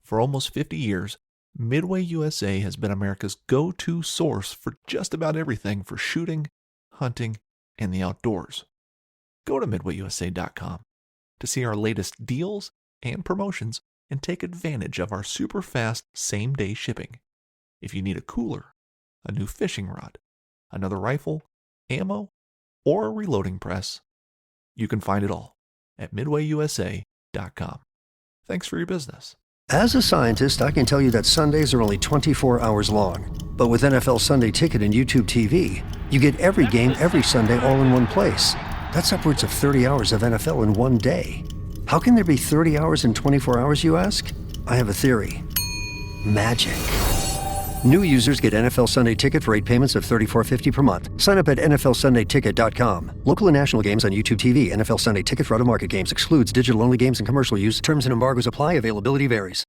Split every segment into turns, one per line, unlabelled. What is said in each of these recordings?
For almost 50 years, Midway USA has been America's go-to source for just about everything for shooting, hunting, and the outdoors. Go to midwayusa.com to see our latest deals and promotions and take advantage of our super fast same-day shipping. If you need a cooler, a new fishing rod, another rifle, ammo, or a reloading press, you can find it all at midwayusa.com. Thanks for your business.
As a scientist, I can tell you that Sundays are only 24 hours long. But with NFL Sunday Ticket and YouTube TV, you get every game every Sunday all in one place. That's upwards of 30 hours of NFL in one day. How can there be 30 hours in 24 hours, you ask? I have a theory. Magic. New users get NFL Sunday Ticket for 8 payments of $34.50 per month. Sign up at NFLSundayTicket.com. Local and national games on YouTube TV. NFL Sunday Ticket for out-of-market games excludes digital-only games and commercial use. Terms and embargoes apply. Availability varies.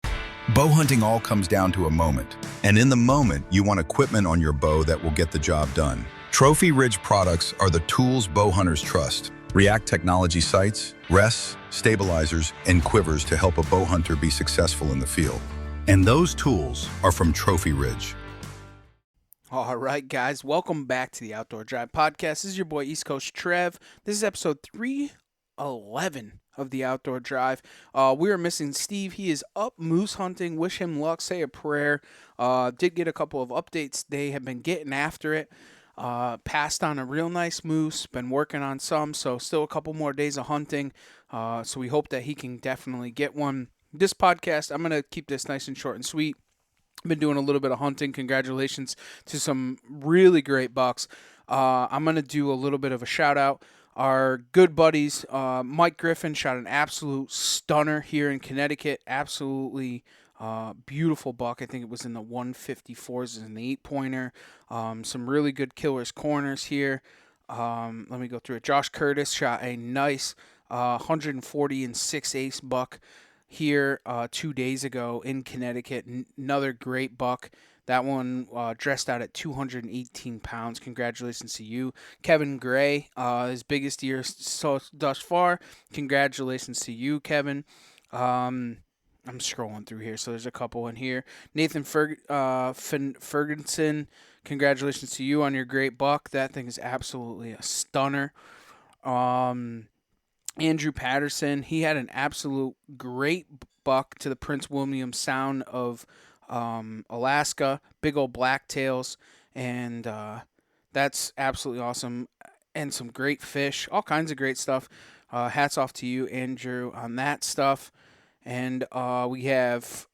Bow hunting all comes down to a moment. And in the moment, you want equipment on your bow that will get the job done. Trophy Ridge products are the tools bow hunters trust. React technology sights, rests, stabilizers, and quivers to help a bow hunter be successful in the field. And those tools are from Trophy Ridge.
All right, guys, welcome back to the Outdoor Drive Podcast. This is your boy, East Coast Trev. This is episode 311 of the Outdoor Drive. We are missing Steve. He is up moose hunting. Wish him luck. Say a prayer. Did get a couple of updates. They have been getting after it. Passed on a real nice moose. Been working on some, so still a couple more days of hunting. So we hope that he can definitely get one. This podcast, I'm going to keep this nice and short and sweet. I've been doing a little bit of hunting. Congratulations to some really great bucks. I'm going to do a little bit of a shout out. Our good buddies, Mike Griffin shot an absolute stunner here in Connecticut. Absolutely beautiful buck. I think it was in the 154s and the 8-pointer. Some really good killer's corners here. Let me go through it. Josh Curtis shot a nice 140 and 6/8 buck here 2 days ago in Connecticut. Another great buck. That one dressed out at 218 pounds. Congratulations to you. Kevin Gray, his biggest year thus far. Congratulations to you, Kevin. I'm scrolling through here, so there's a couple in here. Nathan Ferguson, congratulations to you on your great buck. That thing is absolutely a stunner. Andrew Patterson, he had an absolute great buck to the Prince William Sound of Alaska, big old blacktails, and that's absolutely awesome. And some great fish, all kinds of great stuff. Hats off to you, Andrew, on that stuff. And we have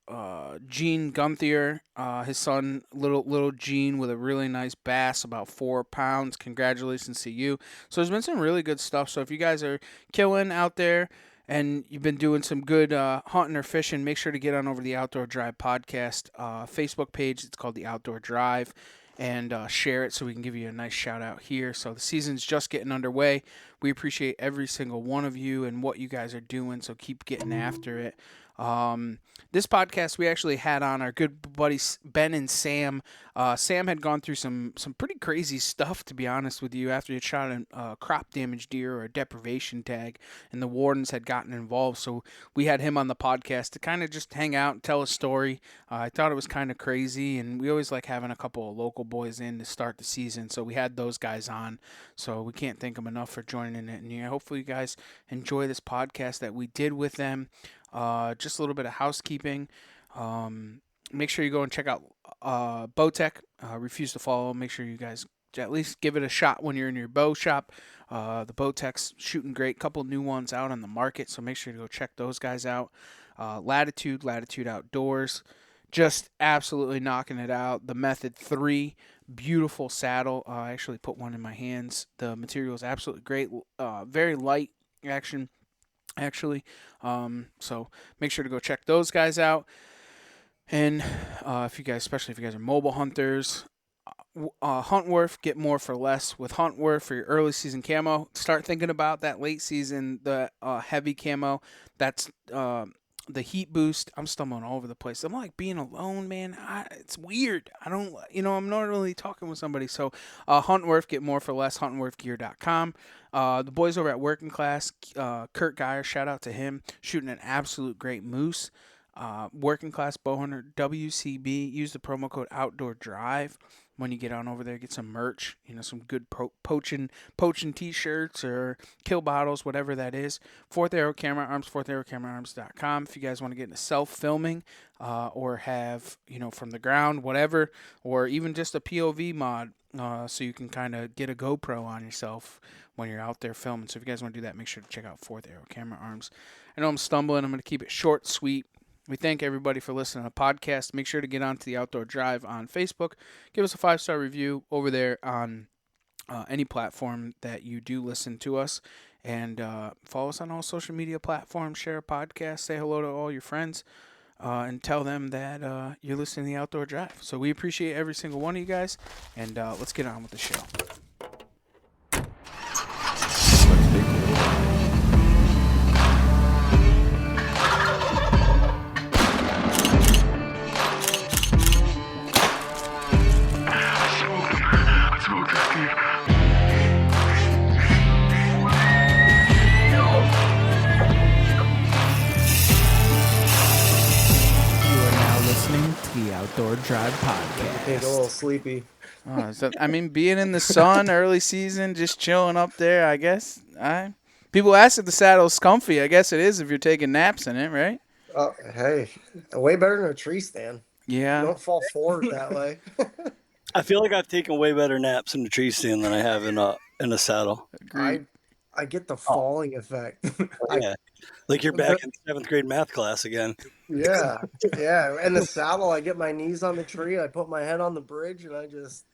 Gene Gunther, his son, little Gene, with a really nice bass, about 4 pounds. Congratulations to you. So there's been some really good stuff. So if you guys are killing out there and you've been doing some good hunting or fishing, make sure to get on over to the Outdoor Drive Podcast Facebook page. It's called the Outdoor Drive. And share it so we can give you a nice shout out here. So the season's just getting underway. We appreciate every single one of you and what you guys are doing, so keep getting after it. This podcast, we actually had on our good buddies Ben and Sam. Sam had gone through some pretty crazy stuff, to be honest with you, after he had shot a crop damage deer or a deprivation tag, and the wardens had gotten involved. So we had him on the podcast to kind of just hang out and tell a story. I thought it was kind of crazy, and we always like having a couple of local boys in to start the season. So we had those guys on. So we can't thank them enough for joining it. And hopefully you guys enjoy this podcast that we did with them. Just a little bit of housekeeping. Make sure you go and check out Bowtech. Refuse to follow. Make sure you guys at least give it a shot when you're in your bow shop. The Bowtech's shooting great. Couple new ones out on the market, so make sure to go check those guys out. Latitude Outdoors, just absolutely knocking it out. The Method 3, beautiful saddle. I actually put one in my hands. The material is absolutely great. Very light action, actually. So make sure to go check those guys out. And especially if you guys are mobile hunters, Huntworth, get more for less with Huntworth for your early season camo. Start thinking about that late season, the heavy camo. That's the heat boost. I'm stumbling all over the place. I'm like being alone, man. It's weird. I'm not really talking with somebody. So Huntworth, get more for less, huntworthgear.com. The boys over at Working Class, Kurt Geyer, shout out to him, shooting an absolute great moose. Working Class Bowhunter WCB. Use the promo code Outdoor Drive when you get on over there. Get some merch, some good poaching t-shirts or kill bottles, whatever that is. Fourth Arrow Camera Arms, fourtharrowcameraarms.com. If you guys want to get into self-filming or have, from the ground, whatever, or even just a POV mod, so you can kind of get a GoPro on yourself when you're out there filming. So if you guys want to do that, make sure to check out Fourth Arrow Camera Arms. I know I'm stumbling. I'm going to keep it short, sweet. We thank everybody for listening to the podcast. Make sure to get onto the Outdoor Drive on Facebook. Give us a 5-star review over there on any platform that you do listen to us. And follow us on all social media platforms. Share a podcast. Say hello to all your friends. And tell them that you're listening to the Outdoor Drive. So we appreciate every single one of you guys. And let's get on with the show. The Outdoor Drive Podcast.
Get a little sleepy.
Being in the sun, early season, just chilling up there, I guess. People ask if the saddle's comfy. I guess it is if you're taking naps in it, right?
Hey, way better than a tree stand.
Yeah.
You don't fall forward that way.
I feel like I've taken way better naps in the tree stand than I have in a saddle.
I get the falling effect.
Yeah. Like you're back in 7th grade math class again.
Yeah. In the saddle, I get my knees on the tree, I put my head on the bridge, and I just...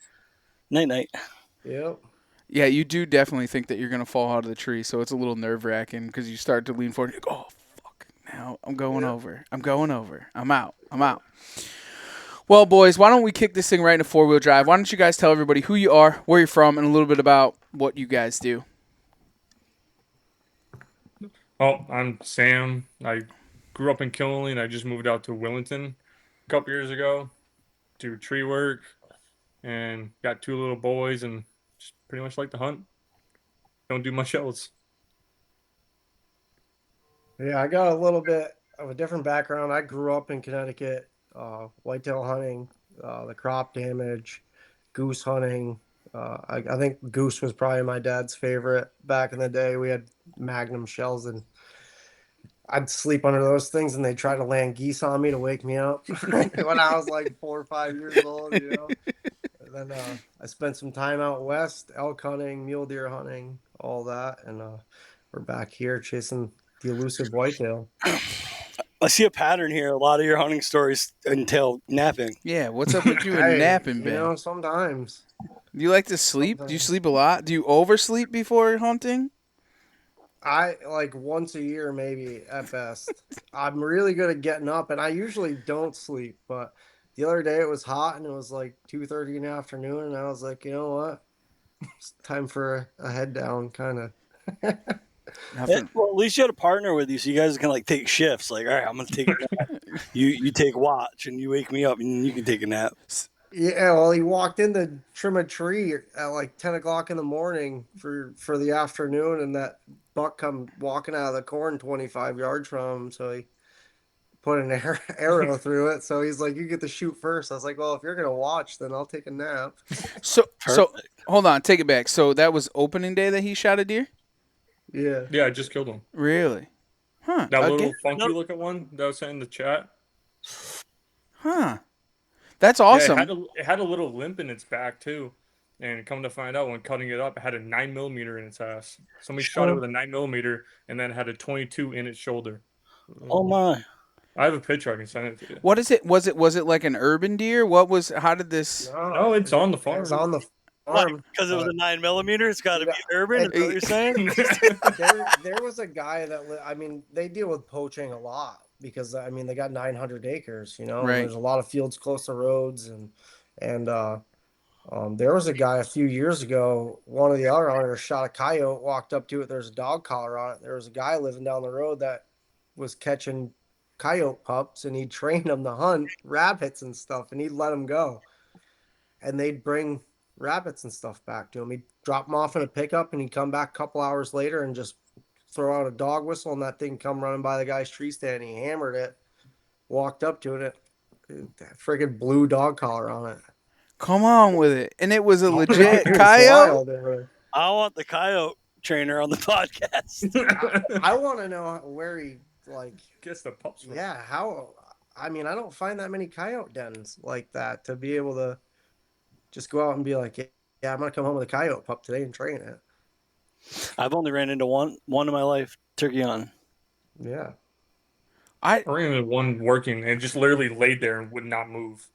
Night.
Yep.
Yeah, you do definitely think that you're going to fall out of the tree, so it's a little nerve-wracking because you start to lean forward and you go, oh, fuck, now I'm going over. I'm out. Well, boys, why don't we kick this thing right into four-wheel drive? Why don't you guys tell everybody who you are, where you're from, and a little bit about what you guys do?
Well, I'm Sam. I grew up in Killenly, and I just moved out to Willington a couple years ago. Do tree work, and got 2 little boys, and just pretty much like to hunt. Don't do much else.
Yeah, I got a little bit of a different background. I grew up in Connecticut, whitetail hunting, the crop damage, goose hunting. I think goose was probably my dad's favorite back in the day. We had Magnum shells, and I'd sleep under those things, and they'd try to land geese on me to wake me up when I was like 4 or 5 years old, And then I spent some time out west, elk hunting, mule deer hunting, all that, and we're back here chasing the elusive whitetail.
I see a pattern here. A lot of your hunting stories entail napping.
Yeah, what's up with you and napping, Ben?
Sometimes.
Do you like to sleep? Do you sleep a lot? Do you oversleep before hunting?
I like once a year, maybe at best. I'm really good at getting up, and I usually don't sleep. But the other day it was hot, and it was like 2:30 in the afternoon, and I was like, you know what? It's time for a head down, kind of.
Well, at least you had a partner with you, so you guys can like take shifts. Like, all right, I'm gonna take a nap. you take watch, and you wake me up, and you can take a nap.
Yeah, well, he walked in to trim a tree at like 10 o'clock in the morning for the afternoon, and that buck come walking out of the corn 25 yards from him, so he put an arrow through it. So he's like, you get to shoot first. I was like, well, if you're going to watch, then I'll take a nap.
So hold on, take it back. So that was opening day that he shot a deer?
Yeah.
Yeah, I just killed him.
Really? Huh.
That little funky looking one that was in the chat.
Huh. That's awesome.
Yeah, it had a little limp in its back too, and come to find out when cutting it up, it had a 9mm in its ass. Somebody shot it with a 9mm, and then had a 22 in its shoulder.
Oh my!
I have a picture. I can send it to you.
What is it? Was it like an urban deer? How did this?
No, it's on the farm.
It's on the farm.
Because it was a 9mm. It's got to be urban. Is that what you're saying?
there was a guy that they deal with poaching a lot. Because they got 900 acres,
Right.
There's a lot of fields close to roads, and there was a guy a few years ago. One of the other hunters shot a coyote, walked up to it. There's a dog collar on it. There was a guy living down the road that was catching coyote pups, and he'd train them to hunt rabbits and stuff, and he'd let them go, and they'd bring rabbits and stuff back to him. He'd drop them off in a pickup, and he'd come back a couple hours later and just throw out a dog whistle, and that thing come running by the guy's tree stand. He hammered it, walked up to it, that friggin' blue dog collar on it.
Come on with it. And it was a legit
It was
coyote?
wild.
I want the coyote trainer on the podcast.
I want to know where he, like,
Gets the pups from.
yeah, how. I mean, I don't find that many coyote dens like that to be able to just go out and be like, yeah, I'm gonna come home with a coyote pup today and train it.
I've only ran into one in my life, turkey on.
Yeah.
I ran into one working and it just literally laid there and would not move.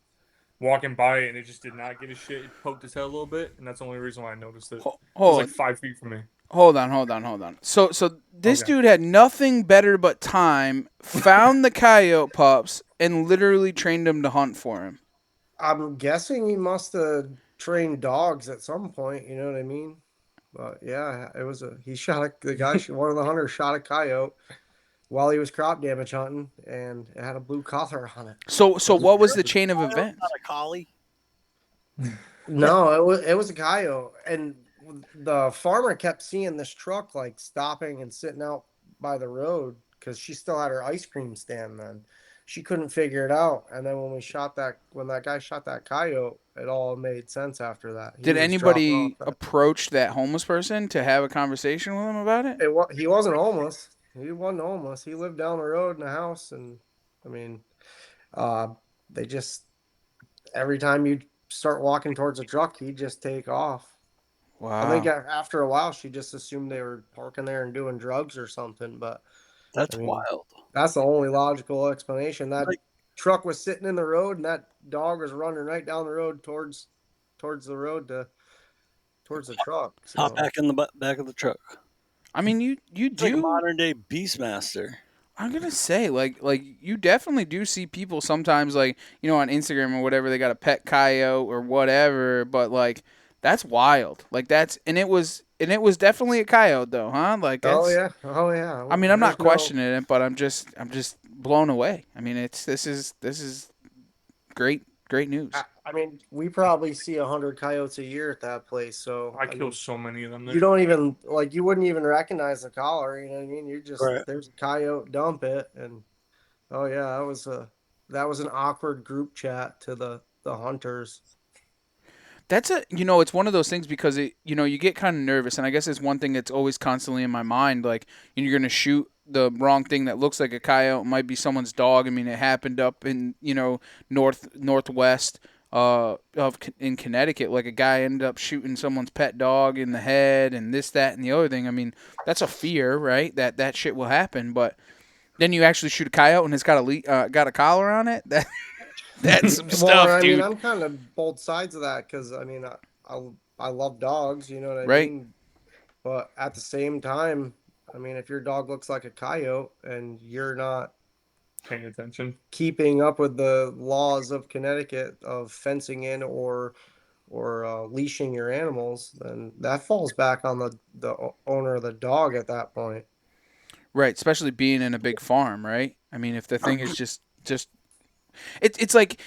Walking by it and it just did not give a shit. It poked its head a little bit, and that's the only reason why I noticed it. It was like 5 feet from me.
Hold on. So this dude had nothing better but time, found the coyote pups, and literally trained them to hunt for him.
I'm guessing he must have trained dogs at some point. You know what I mean? But yeah, it was one of the hunters shot a coyote while he was crop damage hunting, and it had a blue collar on it.
So what was the chain of events?
Not a collie.
No, it was a coyote, and the farmer kept seeing this truck like stopping and sitting out by the road because she still had her ice cream stand then. She couldn't figure it out, and then when that guy shot that coyote, it all made sense after that.
Did anybody approach that homeless person to have a conversation with him about it?
He wasn't homeless. He wasn't homeless. He lived down the road in a house, and I mean, they just every time you start walking towards a truck, he'd just take off.
Wow.
I think after a while, she just assumed they were parking there and doing drugs or something. But
that's wild.
That's the only logical explanation. That truck was sitting in the road, and that dog was running right down the road towards the road towards the truck. So.
Hop back in the back of the truck.
I mean, you do
like a modern day Beastmaster.
I'm gonna say, like you definitely do see people sometimes, like, you know, on Instagram or whatever, they got a pet coyote or whatever, but like that's wild. Like it was definitely a coyote though, huh? Like
oh yeah.
I mean, I'm not questioning it, but I'm just blown away. I mean, this is great news.
I mean, we probably see 100 coyotes a year at that place. So
I kill so many of them there.
You don't even you wouldn't even recognize the collar. You know what I mean? You just
right.
There's a coyote, dump it, and oh yeah, that was an awkward group chat to the hunters.
That's it's one of those things because you get kind of nervous, and I guess it's one thing that's always constantly in my mind. Like, you're gonna shoot the wrong thing that looks like a coyote. It might be someone's dog. I mean, it happened up in northwest in Connecticut. Like, a guy ended up shooting someone's pet dog in the head, and this, that, and the other thing. I mean, that's a fear, right? That shit will happen. But then you actually shoot a coyote and it's got a collar on it. That's some stuff, dude.
I mean, I'm kind of both sides of that because I mean, I love dogs, you know what I
right.
mean? But at the same time, I mean, if your dog looks like a coyote and you're not
paying attention,
keeping up with the laws of Connecticut of fencing in or leashing your animals, then that falls back on the owner of the dog at that point.
Right, especially being in a big farm, right? I mean, if the thing is just it's like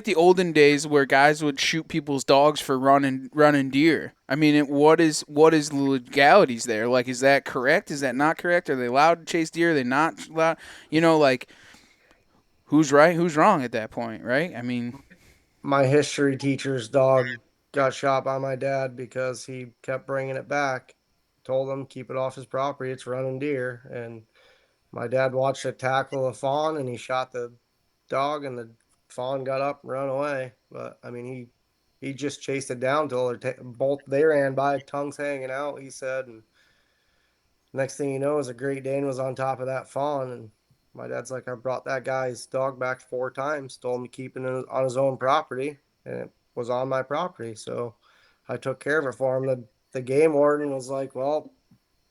the olden days where guys would shoot people's dogs for running deer. I mean, what is the legalities there? Like, is that correct? Is that not correct? Are they allowed to chase deer? Are they not allowed? Like, who's right? Who's wrong at that point, right? I mean,
my history teacher's dog got shot by my dad because he kept bringing it back. Told him keep it off his property. It's running deer, and my dad watched it tackle a fawn, and he shot the dog, and the fawn got up and ran away. But I mean, he just chased it down till both they ran by, tongues hanging out. He said, and next thing you know, is a Great Dane was on top of that fawn, and my dad's like, I brought that guy's dog back 4 times, told him to keep it on his own property, and it was on my property, so I took care of it for him. The game warden was like, well,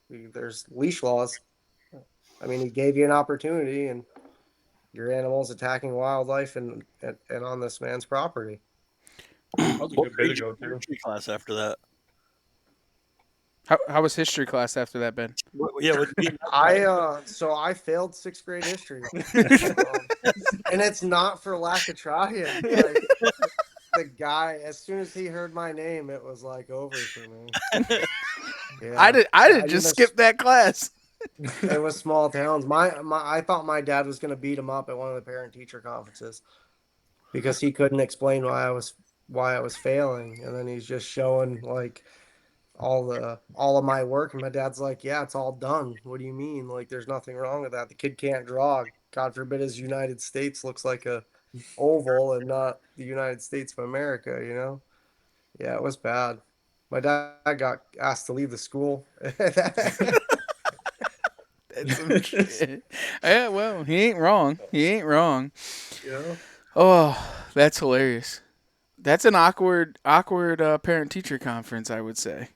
there's leash laws. I mean, he gave you an opportunity, and your animal's attacking wildlife and on this man's property.
That was a good bit ago, too.
Class after that.
How was history class after that, Ben?
I failed 6th grade history, and it's not for lack of trying. Like, the guy, as soon as he heard my name, it was like over for me.
Yeah. I did just skip that class.
It was small towns. I thought my dad was going to beat him up at one of the parent teacher conferences because he couldn't explain why I was failing, and then he's just showing like all of my work, and my dad's like, "Yeah, it's all done. What do you mean? Like, there's nothing wrong with that. The kid can't draw. God forbid his United States looks like a oval and not the United States of America, you know?" Yeah, it was bad. My dad got asked to leave the school.
That's some shit. Yeah, well, he ain't wrong. He ain't wrong.
Yeah.
Oh, that's hilarious. That's an awkward parent teacher conference, I would say.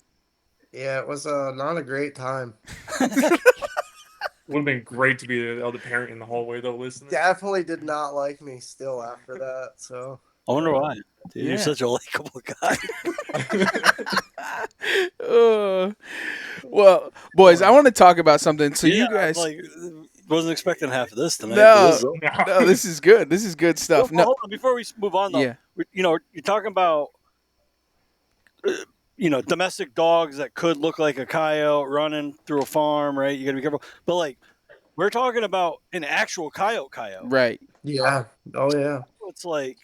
Yeah, it was not a great time.
Would have been great to be the other parent in the hallway though, listening.
Definitely did not like me still after that. So
I wonder why. Dude,
Yeah.
you're such a likable guy.
Well, boys, I want to talk about something. So you
I'm
guys,
like, wasn't expecting half of this tonight.
no,
This
no, this is good. This is good stuff.
well,
No,
hold on. Before we move on, though,
yeah,
you're talking about domestic dogs that could look like a coyote running through a farm, right? You got to be careful. But like, we're talking about an actual coyote.
right.
yeah. Oh yeah.
It's like,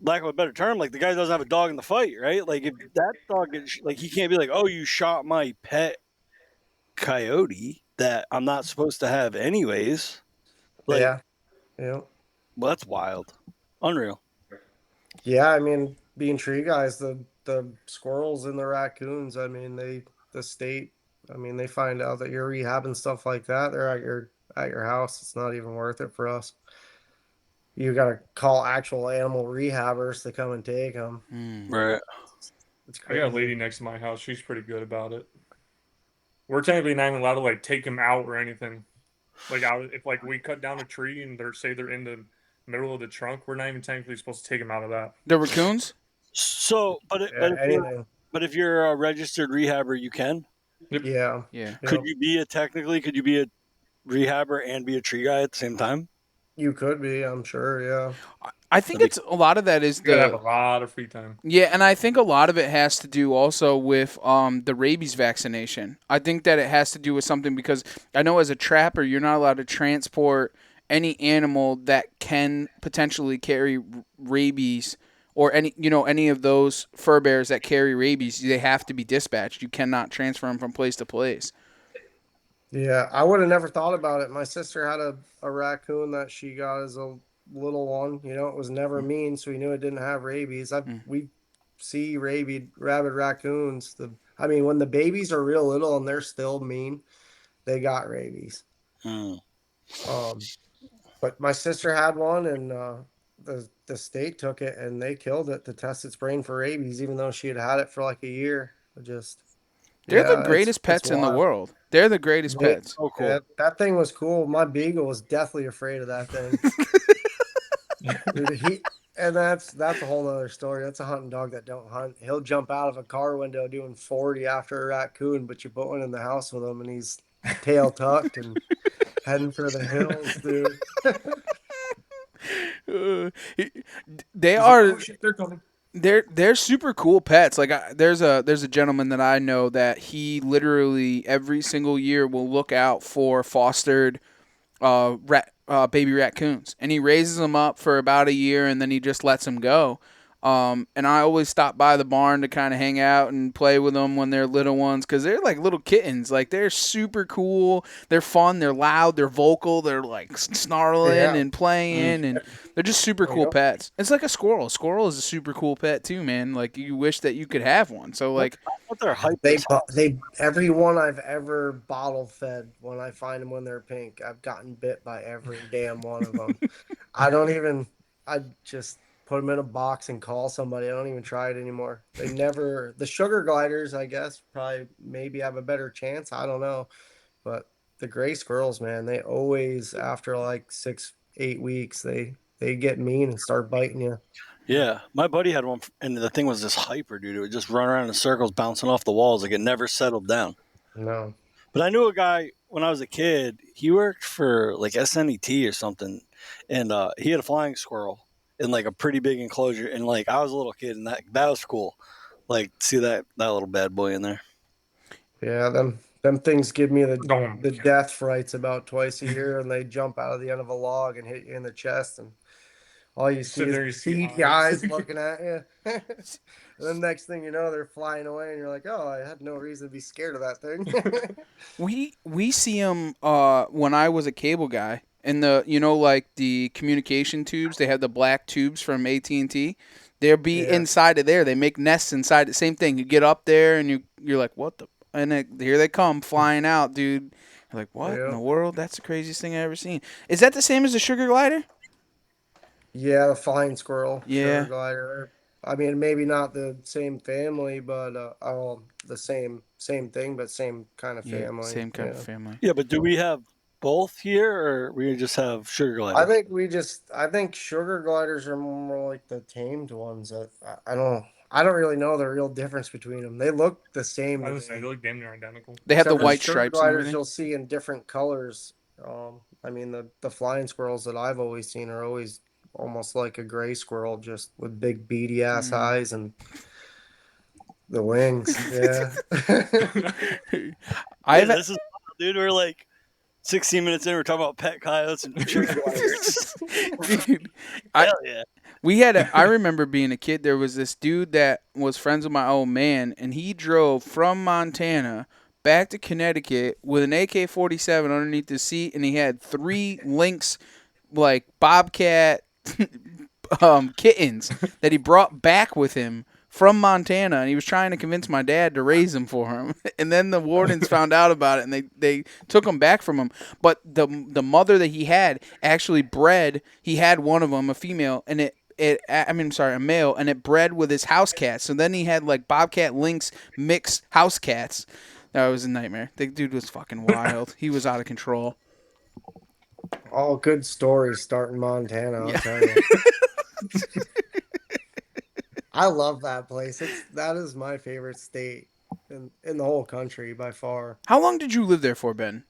lack of a better term, like the guy doesn't have a dog in the fight, right? Like if that dog gets, like he can't be like, oh, you shot my pet coyote that I'm not supposed to have anyways. Like,
Yeah. Yeah.
well, that's wild, unreal.
Yeah, I mean, being tree guys, the squirrels and the raccoons, I mean, the state, I mean, they find out that you're rehabbing stuff like that, they're at your house. It's not even worth it for us. You got to call actual animal rehabbers to come and take them.
Right.
It's
I got a
crazy.
lady next to my house. She's pretty good about it. We're technically not even allowed to like take them out or anything. Like if like we cut down a tree and they're in the middle of the trunk, we're not even technically supposed to take them out of that.
The raccoons.
So,
Yeah, anything.
but if you're a registered rehabber, you can.
Yep.
Yeah.
Yeah,
Yeah.
Could you be a rehabber and be a tree guy at the same time?
You could be, I'm sure, yeah.
I think it's a lot of that is
You gotta have a
the
lot of free time.
yeah, and I think a lot of it has to do also with the rabies vaccination. I think that it has to do with something because I know as a trapper you're not allowed to transport any animal that can potentially carry rabies or any of those fur bears that carry rabies. They have to be dispatched. You cannot transfer them from place to place.
Yeah, I would have never thought about it. My sister had a raccoon that she got as a little one. You know, it was never mean, so we knew it didn't have rabies. We see rabid raccoons. I mean, when the babies are real little and they're still mean, they got rabies.
Hmm.
But my sister had one, and the state took it and they killed it to test its brain for rabies, even though she had had it for like a year.
They're the
Yeah,
greatest
it's
pets in the
wild.
world. They're the greatest pets.
Oh, cool.
That thing was cool. My beagle was deathly afraid of that thing. Dude, and that's a whole other story. That's a hunting dog that don't hunt. He'll jump out of a car window doing 40 after a raccoon, but you put one in the house with him and he's tail tucked and heading for the hills, dude.
Uh, they are.
Oh shit, they're coming.
They're super cool pets. Like there's a gentleman that I know that he literally every single year will look out for fostered baby raccoons, and he raises them up for about a year, and then he just lets them go. And I always stop by the barn to kind of hang out and play with them when they're little ones because they're like little kittens. Like they're super cool. They're fun. They're loud. They're vocal. They're like snarling
Yeah.
and playing, and they're just super cool
Yep.
pets. It's like a squirrel. Squirrel is a super cool pet too, man. Like you wish that you could have one. So like,
But they're hype.
They everyone I've ever bottle fed when I find them when they're pink, I've gotten bit by every damn one of them. I just put them in a box and call somebody. I don't even try it anymore. The sugar gliders, I guess, probably maybe have a better chance. I don't know. But the gray squirrels, man, they always, after like 6, 8 weeks, they get mean and start biting you.
Yeah, my buddy had one, and the thing was this hyper, dude. It would just run around in circles, bouncing off the walls, like it never settled down.
No.
But I knew a guy when I was a kid. He worked for like SNET or something, and he had a flying squirrel in like a pretty big enclosure. And like I was a little kid, and that was cool. Like see that little bad boy in there.
Yeah, Them things give me
Oh my
the
God.
death frights about twice a year, and they jump out of the end of a log and hit you in the chest, and all you see
Sit
is
there, you see
beady
eyes.
eyes looking at you. And then next thing you know, they're flying away, and you're like, "Oh, I had no reason to be scared of that thing."
We see them when I was a cable guy, and like the communication tubes, they have the black tubes from AT&T. They'll be
Yeah,
inside of there. They make nests inside. The same thing. You get up there and you're like, what the? And here they come flying out, dude. You're like, what in
yeah,
the world? That's the craziest thing I ever seen. Is that the same as a sugar glider?
yeah. The flying squirrel, sugar
Yeah,
glider. I mean, maybe not the same family, but the same thing, but same kind of
yeah,
family.
same kind of
Yeah.
family.
Yeah, but do we have both here, or we just have sugar glider?
I think sugar gliders are more like the tamed ones. I don't really know the real difference between them. They look the same
I
to
was gonna say
me,
they look damn near identical.
They have the
except for the
white
sugar
stripes and
gliders
everything.
you'll see in different colors. I mean the flying squirrels that I've always seen are always almost like a gray squirrel, just with big beady ass
Mm.
eyes and the wings. Yeah.
Yeah,
I've
this is dude. We're like 16 minutes in. We're talking about pet coyotes and sugar gliders.
dude, I
Hell yeah!
I remember being a kid, there was this dude that was friends with my old man, and he drove from Montana back to Connecticut with an AK-47 underneath the seat, and he had 3 lynx, like bobcat kittens that he brought back with him from Montana, and he was trying to convince my dad to raise them for him. And then the wardens found out about it, and they took him back from him. But the mother that he had actually bred. He had one of them, a female, and a male, and it bred with his house cats. So then he had like bobcat lynx mixed house cats. That was a nightmare. The dude was fucking wild. He was out of control.
All good stories start in Montana, I'll
Yeah.
tell you. I love that place. That is my favorite state in the whole country by far.
How long did you live there for, Ben?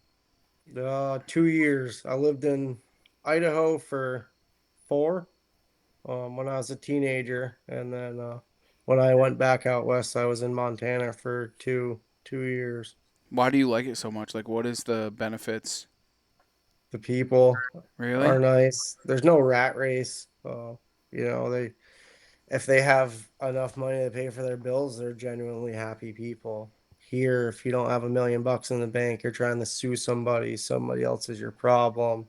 2 years. I lived in Idaho for 4, when I was a teenager, and then when I went back out west, I was in Montana for two years.
Why do you like it so much? Like, what is the benefits?
The people are
Really?
nice. There's no rat race. They if they have enough money to pay for their bills, they're genuinely happy people. Here, if you don't have $1 million in the bank, you're trying to sue somebody else is your problem.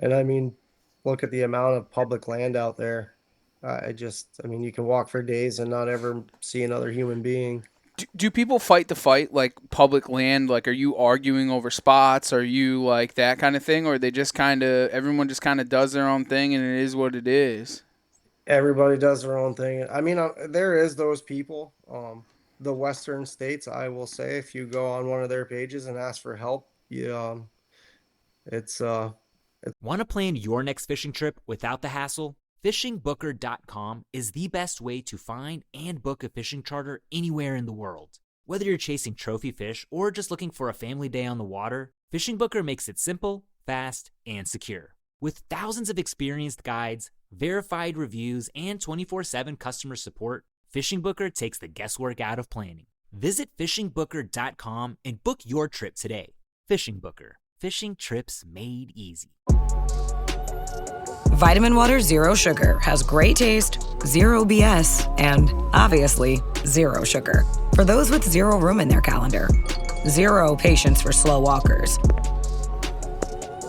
And I mean, look at the amount of public land out there. I mean, you can walk for days and not ever see another human being.
Do people fight the fight like public land? Like, are you arguing over spots? Are you like that kind of thing? Or they just kind of, everyone just kind of does their own thing and it is what it is?
Everybody does their own thing. I mean, there is those people. The Western states, I will say, if you go on one of their pages and ask for help, it's
Want to plan your next fishing trip without the hassle? FishingBooker.com is the best way to find and book a fishing charter anywhere in the world. Whether you're chasing trophy fish or just looking for a family day on the water, Fishing Booker makes it simple, fast, and secure. With thousands of experienced guides, verified reviews, and 24/7 customer support, Fishing Booker takes the guesswork out of planning. Visit FishingBooker.com and book your trip today. Fishing Booker. Fishing trips made easy.
Vitamin Water Zero Sugar has great taste, zero BS, and obviously zero sugar. For those with zero room in their calendar, zero patience for slow walkers,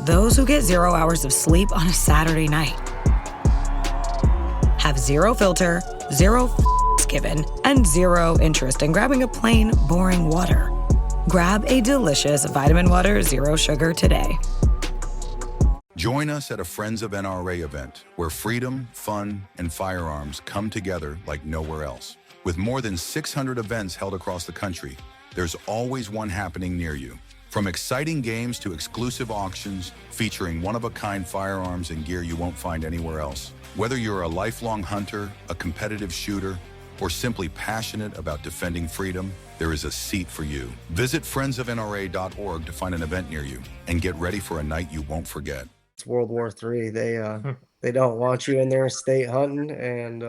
those who get 0 hours of sleep on a Saturday night, have zero filter, zero given, and zero interest in grabbing a plain, boring water. Grab a delicious Vitamin Water Zero Sugar today.
Join us at a Friends of NRA event where freedom, fun, and firearms come together like nowhere else. With more than 600 events held across the country, there's always one happening near you. From exciting games to exclusive auctions featuring one-of-a-kind firearms and gear you won't find anywhere else. Whether you're a lifelong hunter, a competitive shooter, or simply passionate about defending freedom, there is a seat for you. Visit friendsofnra.org to find an event near you and get ready for a night you won't forget.
It's World War III. They don't want you in there state hunting, and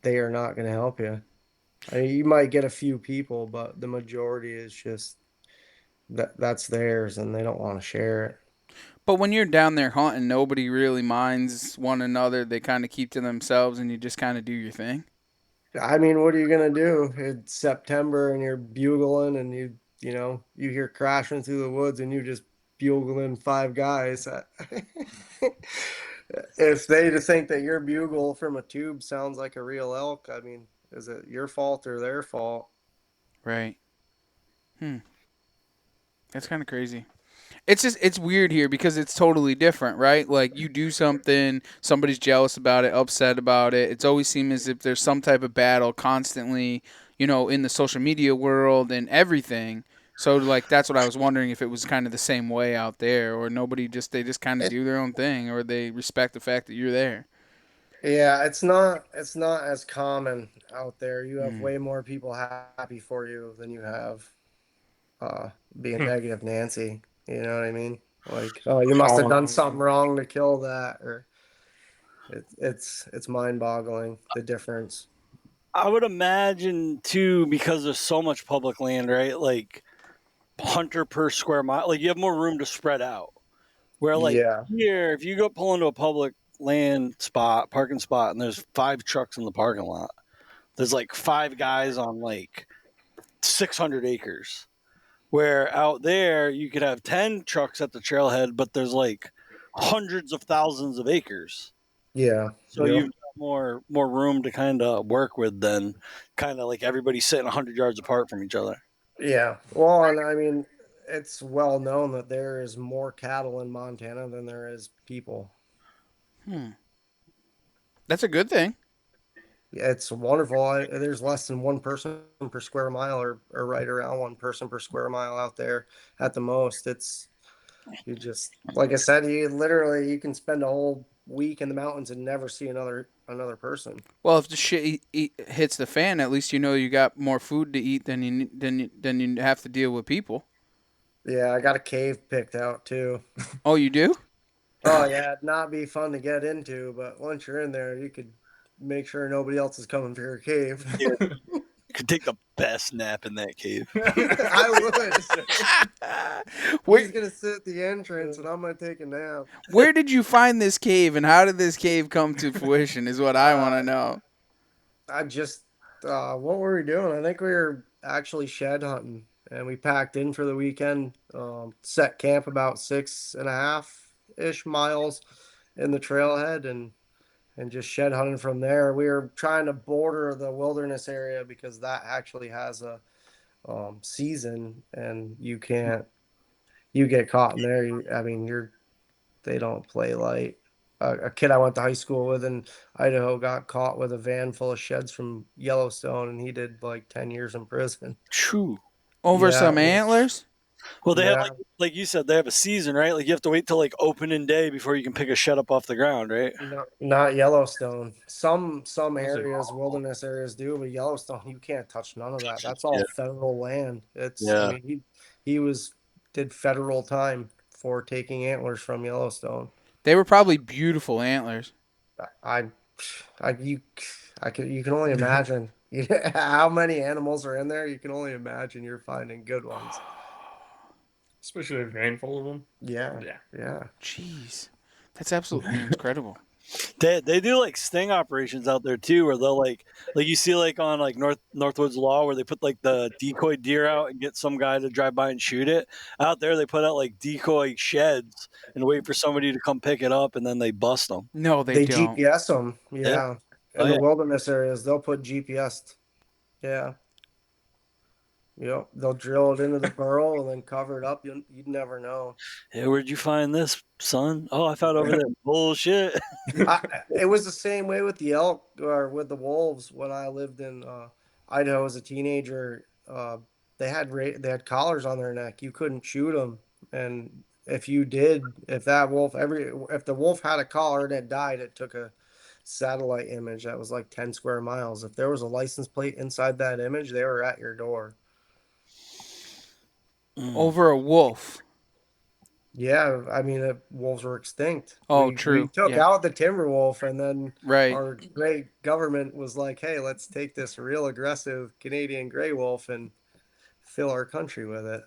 they are not going to help you. I mean, you might get a few people, but the majority is just that's theirs, and they don't want to share it.
But when you're down there hunting, nobody really minds one another. They kind of keep to themselves, and you just kind of do your thing.
I mean, what are you gonna do? It's September and you're bugling and you hear crashing through the woods and you just bugling five guys. If they to think that your bugle from a tube sounds like a real elk, I mean, is it your fault or their fault?
Right. Hmm. That's kind of crazy. It's weird here because it's totally different, right? Like you do something, somebody's jealous about it, upset about it. It's always seems as if there's some type of battle constantly, in the social media world and everything. So like that's what I was wondering if it was kind of the same way out there, or nobody just they just kind of
It,
do their own thing, or they respect the fact that you're there.
yeah, it's not as common out there. You have
Hmm.
way more people happy for you than you have uh being negative Nancy. You know what I mean? Like, oh, you must have
Calling
done
on
something
them.
wrong to kill that, or it's mind-boggling the difference.
I would imagine too, because there's so much public land, right? Like hunter per square mile, like you have more room to spread out. Where like
Yeah,
here, if you go pull into a public land spot, parking spot, and there's 5 trucks in the parking lot, there's like 5 guys on like 600 acres. Where out there you could have 10 trucks at the trailhead, but there's like hundreds of thousands of acres.
yeah,
So
yep,
you've got more room to kind of work with than kind of like everybody sitting 100 yards apart from each other.
yeah. Well, and I mean, it's well known that there is more cattle in Montana than there is people.
Hmm. That's a good thing.
Yeah, it's wonderful. There's less than one person per square mile, or right around one person per square mile out there at the most. You just, like I said, you can spend a whole week in the mountains and never see another person.
Well, if the shit hits the fan, at least you know you got more food to eat than you have to deal with people.
Yeah, I got a cave picked out too.
Oh, you do?
Oh yeah, it'd not be fun to get into, but once you're in there, you could make sure nobody else is coming for your cave.
You could take the best nap in that cave.
I would.
where
He's gonna sit at the entrance, and I'm gonna take a nap.
where did you find this cave, and how did this cave come to fruition? Is what I want
Uh,
to know.
I just, what were we doing? I think we were actually shed hunting, and we packed in for the weekend. Set camp about 6.5 ish miles in the trailhead, and just shed hunting from there. We were trying to border the wilderness area because that actually has a season, and you get caught in there. I mean, they don't play light. A kid I went to high school with in Idaho got caught with a van full of sheds from Yellowstone, and he did like 10 years in prison.
True.
Over
Yeah,
some
it was.
antlers?
Well, they have
Yeah,
like you said, they have a season, right? Like you have to wait till like opening day before you can pick a shed up off the ground, right?
not Yellowstone. Some
I was like,
areas, wilderness areas do, but Yellowstone, you can't touch none of that. That's all
Yeah.
federal land. I
Yeah.
mean, he did federal time for taking antlers from Yellowstone.
They were probably beautiful antlers.
I, I you, you can only imagine how many animals are in there. You can only imagine you're finding good ones.
especially a van full of them.
Yeah,
Yeah.
yeah.
Jeez, that's absolutely incredible.
They do like sting operations out there too, where they'll like you see like on like Northwoods Law where they put like the decoy deer out and get some guy to drive by and shoot it. Out there they put out like decoy sheds and wait for somebody to come pick it up and then they bust them.
No, they
They
don't.
GPS them.
Yeah.
Yeah,
Oh
in the
yeah.
wilderness areas, they'll put GPS. Yeah. Yep, they'll drill it into the burrow and then cover it up. You'd never know.
Yeah. Where'd you find this, son? Oh, I found over there. Bullshit.
It was the same way with the elk or with the wolves when I lived in Idaho as a teenager. They had collars on their neck. You couldn't shoot them, and if the wolf had a collar and it died, it took a satellite image that was like 10 square miles. If there was a license plate inside that image, they were at your door.
Mm.
Over a wolf.
Yeah, I mean, wolves were extinct.
Oh,
We
true.
took
Yeah.
out the timber wolf, and then
Right.
our great government was like, "Hey, let's take this real aggressive Canadian gray wolf and fill our country with it."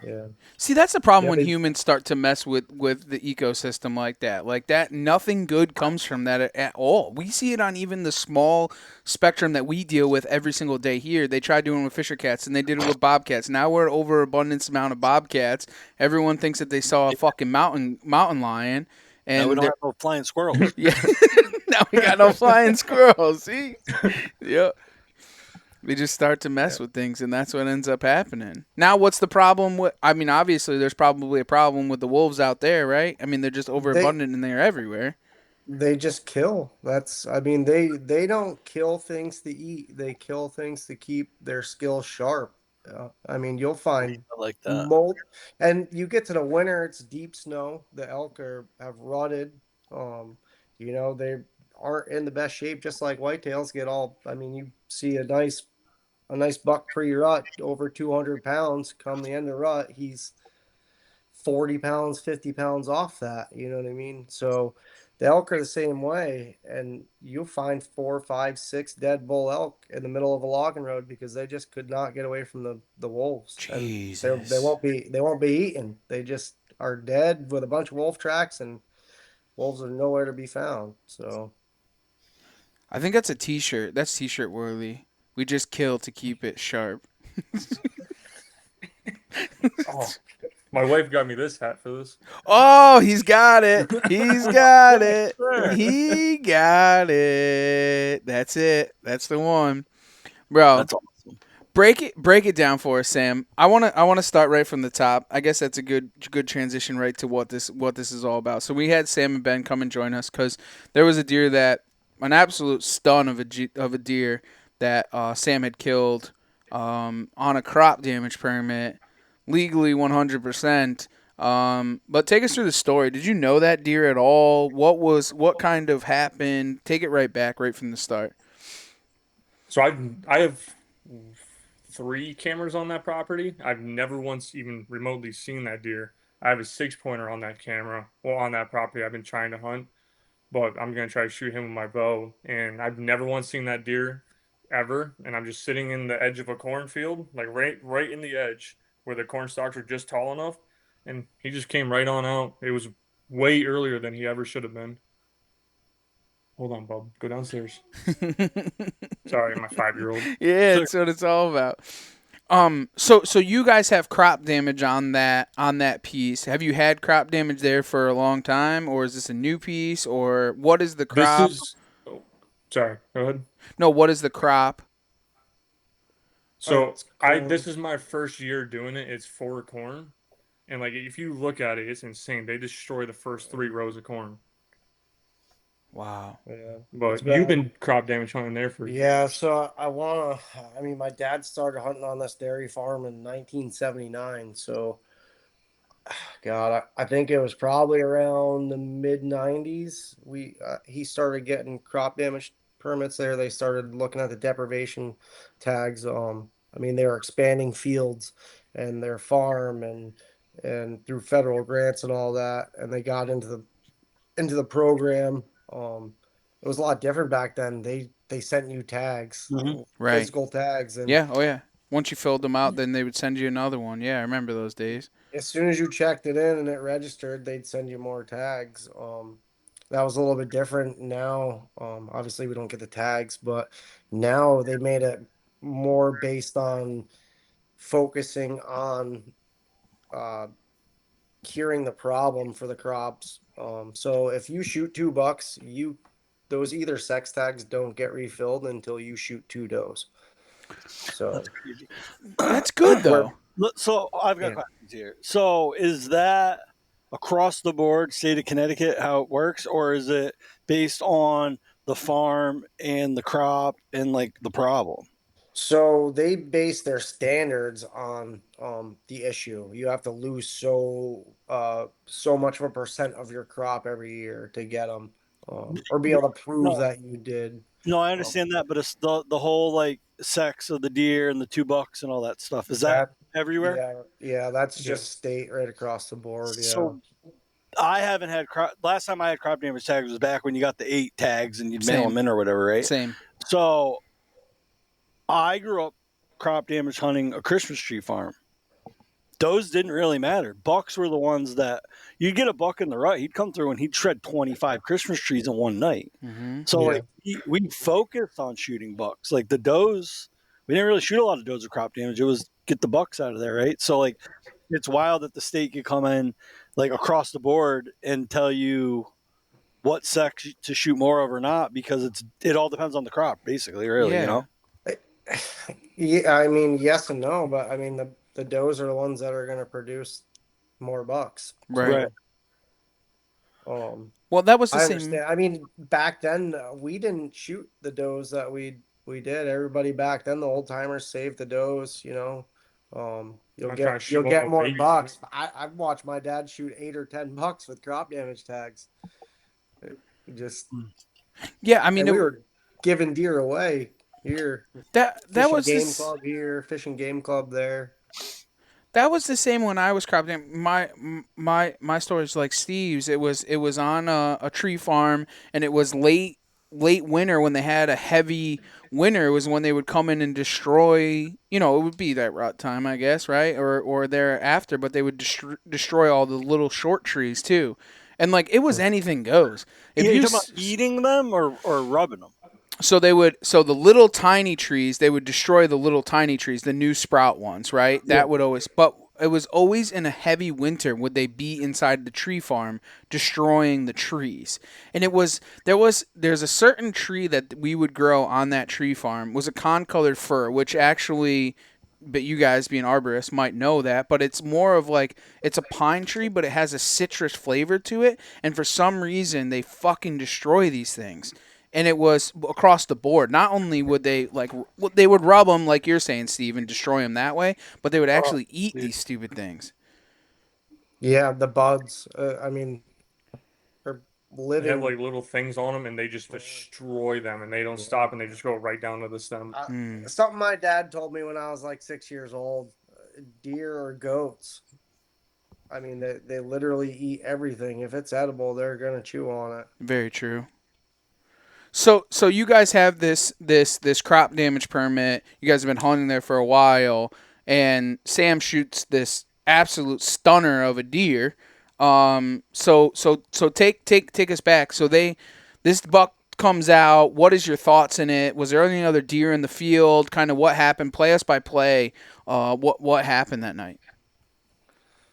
Yeah.
See, that's the problem
Yeah,
when humans start to mess with the ecosystem like that. Like that, nothing good comes from that at all. We see it on even the small spectrum that we deal with every single day here. They tried doing it with fisher cats, and they did it with bobcats. Now we're overabundance amount of bobcats. Everyone thinks that they saw a fucking mountain lion,
Now we
and
don't have no flying squirrels.
yeah, now we got no flying squirrels. See, yep. We just start to mess with things, and that's what ends up happening. Now, what's the problem with? I mean, obviously, there's probably a problem with the wolves out there, right? I mean, they're just
They
overabundant and they're everywhere.
they just kill. That's I mean they don't kill things to eat. They kill things to keep their skills sharp. I mean you'll find
I like that.
molt and you get to the winter, it's deep snow. The elk have rutted. Um, they aren't in the best shape, just like whitetails get all. I mean, you see a nice buck pre-rut over 200 pounds. Come the end of rut, he's 40 pounds, 50 pounds off that. You know what I mean? So the elk are the same way. And you'll find 4, 5, 6 dead bull elk in the middle of a logging road because they just could not get away from the wolves. And they
Jesus.
won't be eaten. They just are dead with a bunch of wolf tracks, and wolves are nowhere to be found. So
I think that's a T-shirt. That's T-shirt worthy. We just kill to keep it sharp.
Oh, my wife got me this hat for this.
Oh, he's got it. He's got it.
Sure.
He got it. That's it. That's the one, bro.
That's awesome.
Break it down for us, Sam. I wanna start right from the top. I guess that's a good transition right to what this is all about. So we had Sam and Ben come and join us because there was a deer that an absolute stun of a deer that Sam had killed on a crop damage permit, legally 100%. But take us through the story. Did you know that deer at all? What kind of happened? Take it right back, right from the start.
So I have 3 cameras on that property. I've never once even remotely seen that deer. I have a 6-pointer on that camera. Well, on that property I've been trying to hunt, but I'm gonna try to shoot him with my bow. And I've never once seen that deer ever. And I'm just sitting in the edge of a cornfield, like right in the edge where the corn stalks are just tall enough. And he just came right on out. It was way earlier than he ever should have been. Hold on, bub. Go downstairs. Sorry, my 5-year-old.
Yeah, that's what it's all about. So you guys have crop damage on that piece. Have you had crop damage there for a long time, or is this a new piece, or what is the
This
crop?
is. Oh, sorry. Go ahead.
No, what is the crop?
So
it's
this is my first year doing it. It's for corn, and like if you look at it, it's insane. They destroy the first 3 rows of corn.
Wow.
yeah.
But you've been crop damage hunting there for.
Yeah, so I mean, my dad started hunting on this dairy farm in 1979. So, God, I think it was probably around the mid 90s. He started getting crop damage permits there. They started looking at the deprivation tags. I mean, they were expanding fields and their farm and through federal grants and all that, and they got into the program. It was a lot different back then. They sent you tags,
Mhm.
Right.
physical tags, and
Yeah. Oh yeah. Once you filled them out, then they would send you another one. Yeah, I remember those days.
as soon as you checked it in and it registered, they'd send you more tags. That was a little bit different now. Obviously we don't get the tags, but now they made it more based on focusing on uh, curing the problem for the crops. So if you shoot 2 bucks, those either sex tags don't get refilled until you shoot 2 does. So
That's crazy.
That's good though.
So I've got
Yeah.
questions here. So is that across the board, state of Connecticut, how it works, or is it based on the farm and the crop and like the problem?
So they base their standards on the issue. You have to lose so much of a percent of your crop every year to get them, or be able to prove
No,
that you did.
no, I
Um,
understand that, but it's the whole like sex of the deer and the 2 bucks and all that stuff. Is that
that
everywhere?
yeah, that's
Yeah.
just state right across the board. Yeah.
So I haven't had crop. Last time I had crop damage tags was back when you got the 8 tags and you'd mail
Same.
them in or whatever, right?
Same.
So I grew up crop damage hunting a Christmas tree farm. Those didn't really matter. Bucks were the ones that you'd get a buck in the rut. He'd come through and he'd shred 25 Christmas trees in one night.
Mm-hmm.
So
Yeah.
like we focused on shooting bucks. Like the does, we didn't really shoot a lot of does with crop damage. It was get the bucks out of there, right? So like it's wild that the state could come in like across the board and tell you what sex to shoot more of or not because it all depends on the crop, basically, really, you
Yeah.
know?
Yeah, I mean, yes and no, but I mean the does are the ones that are going to produce more bucks.
Right. Well, that was the
I
same.
understand. I mean, back then we didn't shoot the does that we did. Everybody back then, the old timers saved the does. You know,
I'm trying to shoot
you'll get
all
more
babies.
bucks. I've watched my dad shoot 8 or 10 bucks with crop damage tags. It just
Yeah, I mean,
and we were giving deer away here.
that
Fishing
was
game
this.
club here, fishing game club there.
That was the same when I was cropping. My story is like Steve's. It was on a tree farm, and it was late winter when they had a heavy winter. It was when they would come in and destroy. You know, it would be that rut time, I guess, right, or thereafter. But they would destroy all the little short trees too, and like it was anything goes. If
Yeah, you
you
talking about eating them or rubbing them?
so the little tiny trees, they would destroy the little tiny trees, the new sprout ones, right? That would always, but it was always in a heavy winter would they be inside the tree farm destroying the trees. And there's a certain tree that we would grow on that tree farm was a con-colored fir, which actually, but you guys being arborists might know that, but it's more of like it's a pine tree, but it has a citrus flavor to it, and for some reason they fucking destroy these things. And it was across the board. Not only would they they would rub them like you're saying, Steve, and destroy them that way, but they would actually eat these stupid things.
Yeah, the buds. I mean, are
They have
living.
like little things on them, and they just destroy them, and they don't stop, and they just go right down to the stem.
Something my dad told me when I was like 6 years old. Deer or goats. I mean, they literally eat everything. If it's edible, they're gonna chew on it.
Very true. So you guys have this crop damage permit. You guys have been hunting there for a while, and Sam shoots this absolute stunner of a deer. So take us back. So this buck comes out. What is your thoughts in it? Was there any other deer in the field? Kind of what happened? Play us by play. What happened that night?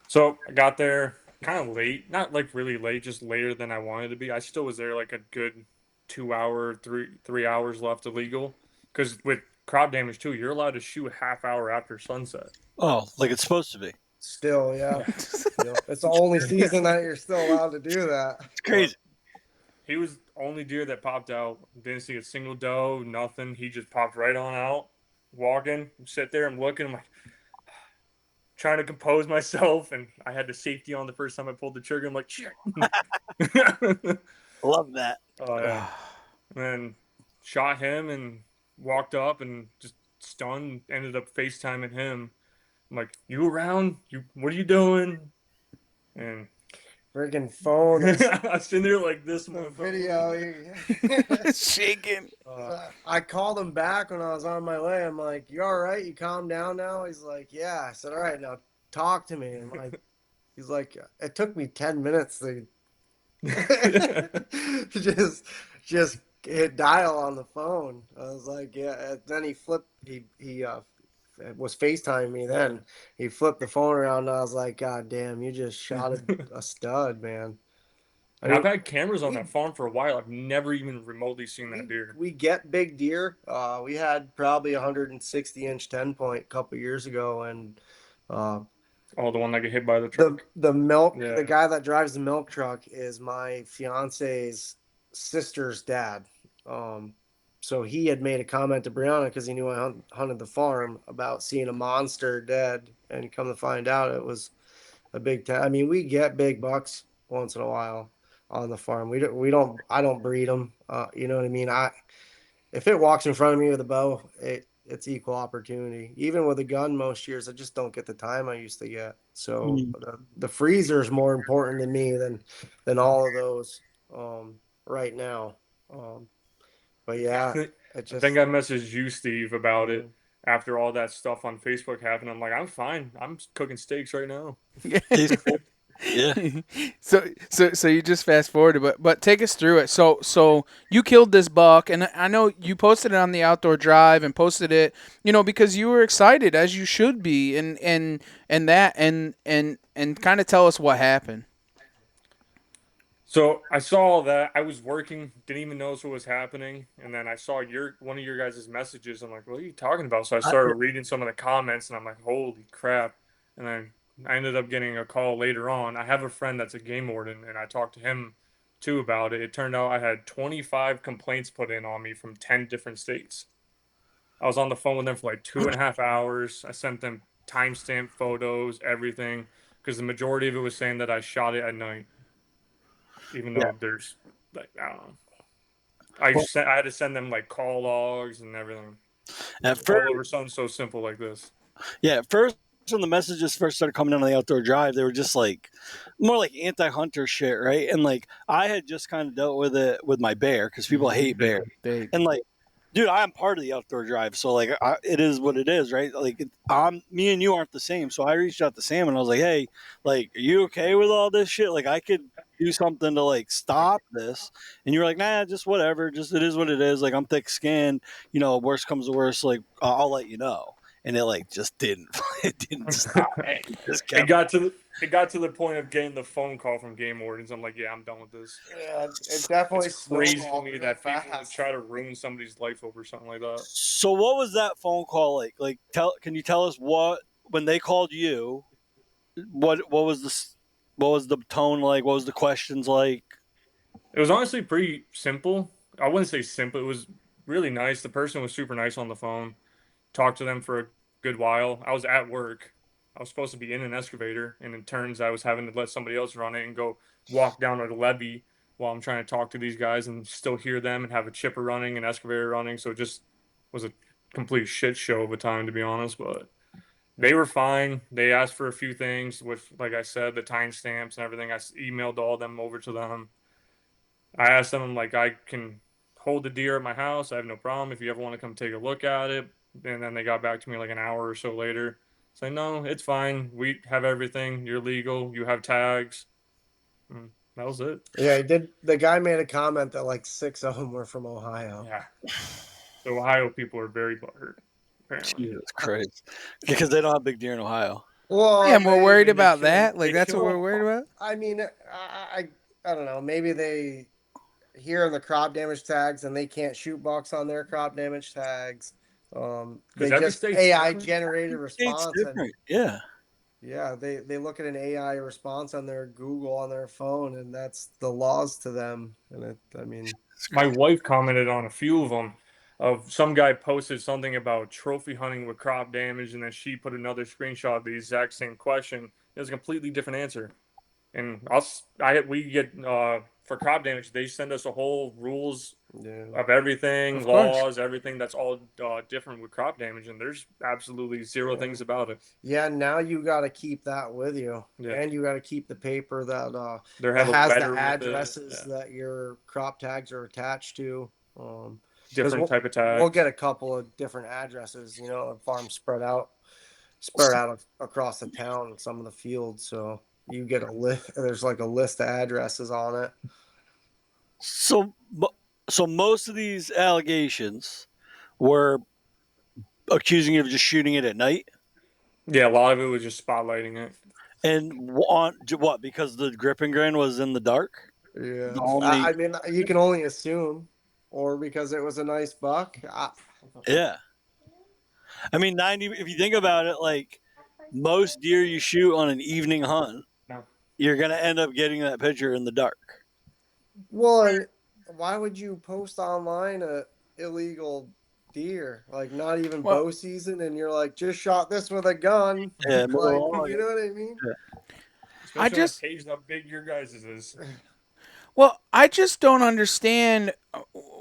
So I got there kind of late, not like really late, just later than I wanted to be. I still was there like a good 2 hour, 3 hours left illegal. Because with crop damage too, you're allowed to shoot a half hour after sunset.
Oh, like it's supposed to be.
Still, yeah. It's the only season that you're still allowed to do that.
It's crazy.
He was the only deer that popped out. Didn't see a single doe, nothing. He just popped right on out, walking, sit there, I'm looking, I'm like, trying to compose myself, and I had the safety on the first time I pulled the trigger. I'm like, shit.
Love that.
Oh, yeah. And then shot him and walked up and just stunned, ended up FaceTiming him. I'm like, you around? What are you doing? And
Freaking phone.
I was sitting there like this.
Video.
Shaking.
I called him back when I was on my way. I'm like, "You all right? You calm down now?" He's like, "Yeah." I said, "All right, now talk to me." He's like, "It took me 10 minutes to just hit dial on the phone." I was like, "Yeah." And then he flipped. He was FaceTiming me. Then he flipped the phone around. And I was like, "God damn, you just shot a stud, man."
And I've had cameras on that farm for a while. I've never even remotely seen that deer.
We get big deer. We had probably 160-inch 10-point a couple years ago, and
oh, the one that get hit by the truck.
The milk. Yeah. The guy that drives the milk truck is my fiance's sister's dad. So he had made a comment to Brianna because he knew I hunted the farm about seeing a monster dead, and come to find out it was a big. I mean, we get big bucks once in a while on the farm. I don't breed them. You know what I mean? If it walks in front of me with a bow, it's equal opportunity. Even with a gun, most years I just don't get the time I used to get. So the freezer is more important to me than all of those right now. But yeah,
I think I messaged you, Steve, about it. after all that stuff on Facebook happened, I'm like, I'm fine. I'm cooking steaks right now.
Yeah.
So you just fast forwarded, but take us through it. So you killed this buck, and I know you posted it on the Outdoor Drive and posted it, because you were excited, as you should be, and kind of tell us what happened.
So I saw that I was working, didn't even notice what was happening, and then I saw one of your guys' messages. I'm like, what are you talking about? So I started reading some of the comments, and I'm like, holy crap! And then I ended up getting a call later on. I have a friend that's a game warden, and I talked to him too about it. It turned out I had 25 complaints put in on me from 10 different states. I was on the phone with them for like 2.5 hours. I sent them timestamp photos, everything, because the majority of it was saying that I shot it at night, even
Yeah.
though there's like I don't know. I had to send them like call logs and everything.
At
All
first,
over something so simple like this.
at first when the messages first started coming in on the Outdoor Drive, they were just like more like anti-hunter shit, right? And like I had just kind of dealt with it with my bear because people hate bears, and like, dude, I'm part of the Outdoor Drive, so like it is what it is, right? Like me and you aren't the same, so I reached out to Sam and I was like, hey, like, are you okay with all this shit? Like, I could do something to like stop this, and you were like, nah, just whatever, just it is what it is. Like, I'm thick-skinned, worst comes to worst, like I'll let you know. And it like just didn't, it didn't stop. It just
It
kept.
got to the point of getting the phone call from game wardens. I'm like, yeah, I'm done with this.
Yeah, it definitely
It's crazy to
snowballed
me
real
that people would
fast.
try to ruin somebody's life over something like that.
So what was that phone call like? Like, can you tell us what when they called you? What was what was the tone like? What was the questions like?
It was honestly pretty simple. I wouldn't say simple. It was really nice. The person was super nice on the phone. Talked to them for a good while. I was at work. I was supposed to be in an excavator, and in turns, I was having to let somebody else run it and go walk down a levee while I'm trying to talk to these guys and still hear them and have a chipper running, an excavator running. So it just was a complete shit show of a time, to be honest. But they were fine. They asked for a few things with, like I said, the timestamps and everything. I emailed all them over to them. I asked them, like, I can hold the deer at my house. I have no problem if you ever want to come take a look at it. And then they got back to me like an hour or so later, saying, no, it's fine. We have everything. You're legal. You have tags. And that was it.
Yeah, he did. The guy made a comment that like 6 of them were from Ohio.
Yeah. The Ohio people are very butthurt, apparently.
Jesus Christ, because they don't have big deer in Ohio.
Well,
Yeah, and we're worried
they
about
kill 'em-
that. Like,
they
that's what
kill
we're
'em.
worried about.
I mean, I don't know. Maybe they hear in the crop damage tags and they can't shoot bucks on their crop damage tags. They
every
just
state's
AI
different.
generated
It's
response and
different. Yeah.
yeah, they look at an AI response on their Google on their phone and that's the laws to them. And I mean,
My wife commented on a few of them. Of some guy posted something about trophy hunting with crop damage, and then she put another screenshot of the exact same question. It was a completely different answer. And we get for crop damage, they send us a whole rules
yeah.
of everything,
Of course.
laws, everything that's all different with crop damage, and there's absolutely zero things about it.
Yeah, now you got to keep that with you,
Yeah.
and you got to keep the paper that
They
that
have a
has the
letter with it.
addresses
Yeah.
that your crop tags are attached to.
Different type of tag.
We'll get a couple of different addresses, farms spread out across the town and some of the fields. So you get a list. There's like a list of addresses on it.
So most of these allegations were accusing you of just shooting it at night.
Yeah, a lot of it was just spotlighting it.
And on what? Because the grip and grin was in the dark.
Yeah,
Only,
I mean, you can only assume, or because it was a nice buck.
yeah. I mean, 90. If you think about it, like most deer you shoot on an evening hunt,
No.
you're gonna end up getting that picture in the dark.
Well, and why would you post online a illegal deer? Like not even bow season, and you're like, just shot this with a gun.
Yeah,
Like, you know what I mean?
Especially
just-
on a page how big your guys' is.
Well, I just don't understand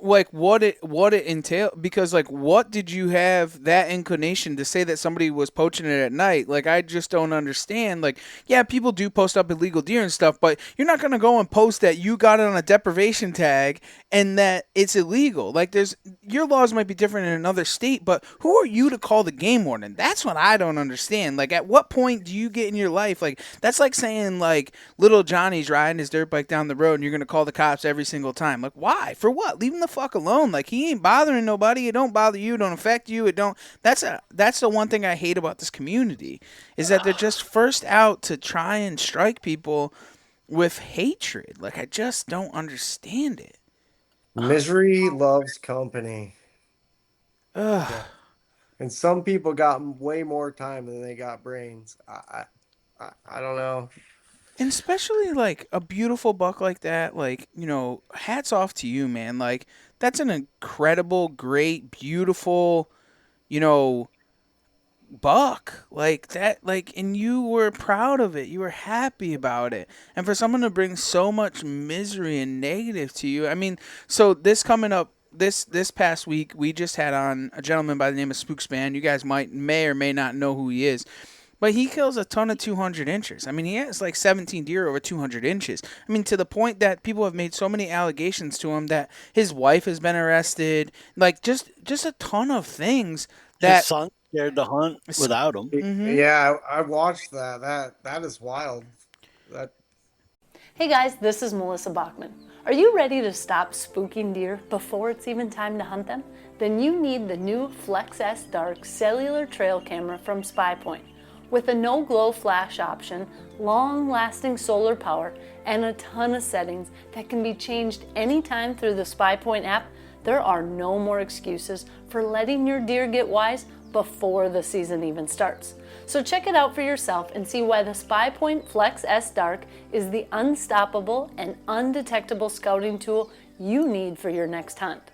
like what it entailed, because like what did you have that inclination to say that somebody was poaching it at night? Like I just don't understand. Like yeah, people do post up illegal deer and stuff, but you're not gonna go and post that you got it on a deprivation tag and that it's illegal. Like there's your laws might be different in another state, but who are you to call the game warden? That's what I don't understand. Like at what point do you get in your life, like that's like saying like little Johnny's riding his dirt bike down the road and you're gonna call the cops every single time. Like why? For what? Leave him the fuck alone. Like he ain't bothering nobody. It don't bother you. It don't affect you. It don't. That's the one thing I hate about this community is that they're just first out to try and strike people with hatred. Like I just don't understand it.
Misery loves company.
Ugh.
And some people got way more time than they got brains. I don't know.
And especially like a beautiful buck like that, like, you know, hats off to you, man. Like that's an incredible, great, beautiful, you know, buck like that, like, and you were proud of it, you were happy about it, and for someone to bring so much misery and negative to you. I mean, so this coming up this past week, we just had on a gentleman by the name of Spookspan. You guys may or may not know who he is, but he kills a ton of 200 inches. I mean, he has like 17 deer over 200 inches. I mean, to the point that people have made so many allegations to him that his wife has been arrested, like just a ton of things that
His son scared to hunt without him.
Mhm.
Yeah, I watched that. That is wild. That
Hey guys, this is Melissa Bachman. Are you ready to stop spooking deer before it's even time to hunt them? Then you need the new Flex S Dark cellular trail camera from SpyPoint. With a no-glow flash option, long-lasting solar power, and a ton of settings that can be changed anytime through the SpyPoint app, there are no more excuses for letting your deer get wise before the season even starts. So check it out for yourself and see why the SpyPoint Flex S Dark is the unstoppable and undetectable scouting tool you need for your next hunt.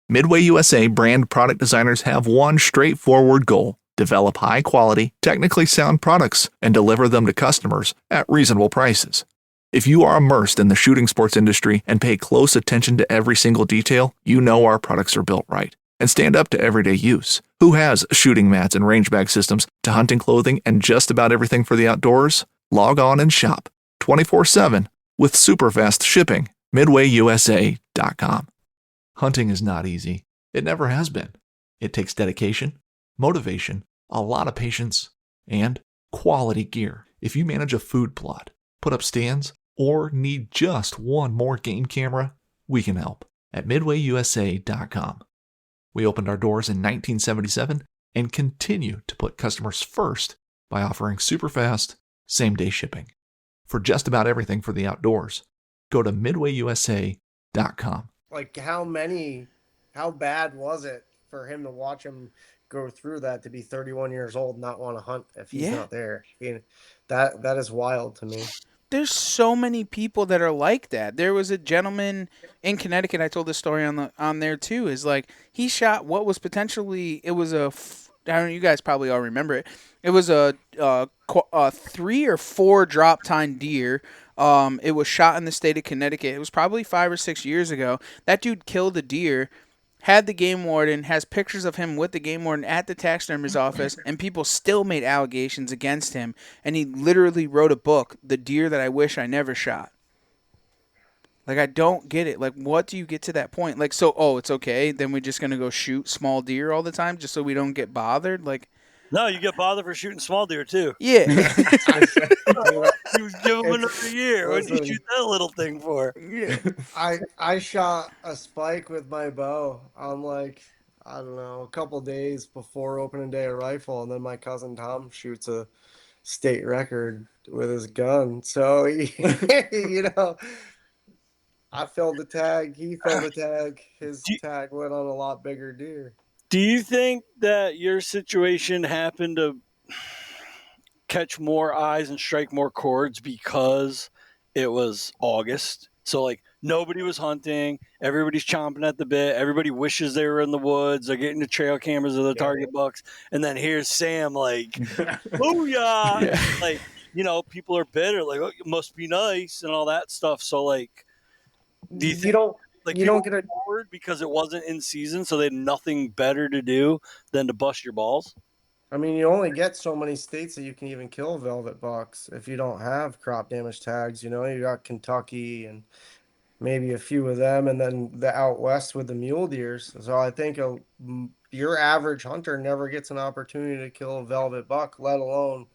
Midway USA brand product designers have one straightforward goal: develop high-quality, technically sound products and deliver them to customers at reasonable prices. If you are immersed in the shooting sports industry and pay close attention to every single detail, you know our products are built right and stand up to everyday use. Who has shooting mats and range bag systems to hunting clothing and just about everything for the outdoors? Log on and shop 24/7 with super fast shipping. MidwayUSA.com. Hunting is not easy. It never has been. It takes dedication, motivation, a lot of patience, and quality gear. If you manage a food plot, put up stands, or need just one more game camera, we can help at MidwayUSA.com. We opened our doors in 1977 and continue to put customers first by offering super fast, same-day shipping. For just about everything for the outdoors, go to MidwayUSA.com.
like how bad was it for him to watch him go through that, to be 31 years old and not want to hunt if he's not there? I mean, that is wild to me.
There's so many people that are like that. There was a gentleman in Connecticut. I told this story on there too. Is like he shot what was potentially, it was I don't know. You guys probably all remember it. It was a 3 or 4 drop tine deer. It was shot in the state of Connecticut. It was probably 5 or 6 years ago. That dude killed a deer. Had the game warden, has pictures of him with the game warden at the taxidermist's office, and people still made allegations against him. And he literally wrote a book, The Deer That I Wish I Never Shot. Like, I don't get it. Like, what do you get to that point? Like, so, it's okay, then we're just going to go shoot small deer all the time just so we don't get bothered? Like,
No, you get bothered for shooting small deer too.
yeah.
You give him another year. What did you shoot that little thing for?
I shot a spike with my bow on, like, I don't know, a couple days before opening day of rifle, and then my cousin Tom shoots a state record with his gun. So I filled the tag, he filled the tag, his tag went on a lot bigger deer.
Do you think that your situation happened to catch more eyes and strike more chords because it was August? So, like, nobody was hunting. Everybody's chomping at the bit. Everybody wishes they were in the woods. They're getting the trail cameras of the target bucks. And then here's Sam, like, booyah!
Yeah.
Like, people are bitter. Like, oh, it must be nice and all that stuff. So, like, do you think Like
you
people
don't get a.
forward because it wasn't in season, so they had nothing better to do than to bust your balls.
I mean, you only get so many states that you can even kill velvet bucks if you don't have crop damage tags. You know, you got Kentucky and maybe a few of them, and then the out west with the mule deers. So I think your average hunter never gets an opportunity to kill a velvet buck, let alone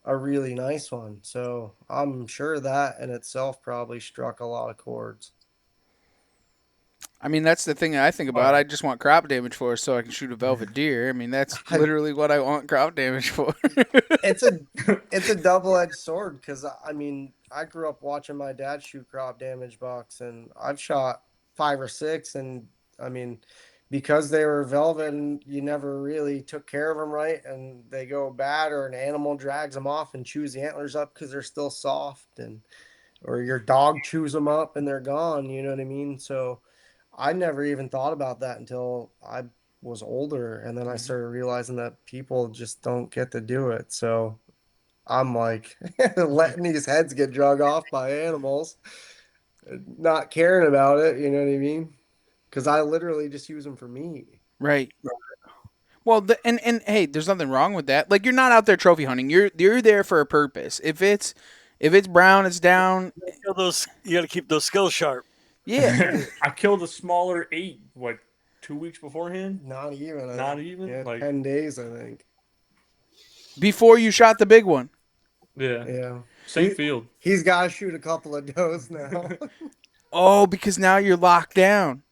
a really nice one. So I'm sure that in itself probably struck a lot of chords.
I mean, that's the thing I think about. I just want crop damage for so I can shoot a velvet deer. I mean, that's
I,
literally what I want crop damage for.
it's a it's a double-edged sword because I mean I grew up watching my dad shoot crop damage bucks, and I've shot 5 or 6, and I mean because they were velvet and you never really took care of them right, and they go bad or an animal drags them off and chews the antlers up because they're still soft, and or your dog chews them up and they're gone. You know what I mean? So I never even thought about that until I was older, and then I started realizing that people just don't get to do it. So I'm like letting these heads get drug off by animals, not caring about it. You know what I mean? Because I literally just use them for meat.
Right. Well, and hey, there's nothing wrong with that. Like, you're not out there trophy hunting. You're there for a purpose. If it's brown, it's down.
You got to keep those skills sharp.
Yeah.
I killed a smaller 8, 2 weeks beforehand?
Not even.
Not even?
Yeah,
Like,
10 days, I think.
Before you shot the big one.
yeah.
Yeah.
Same field.
He's got to shoot a couple of does now.
Oh, because now you're locked down.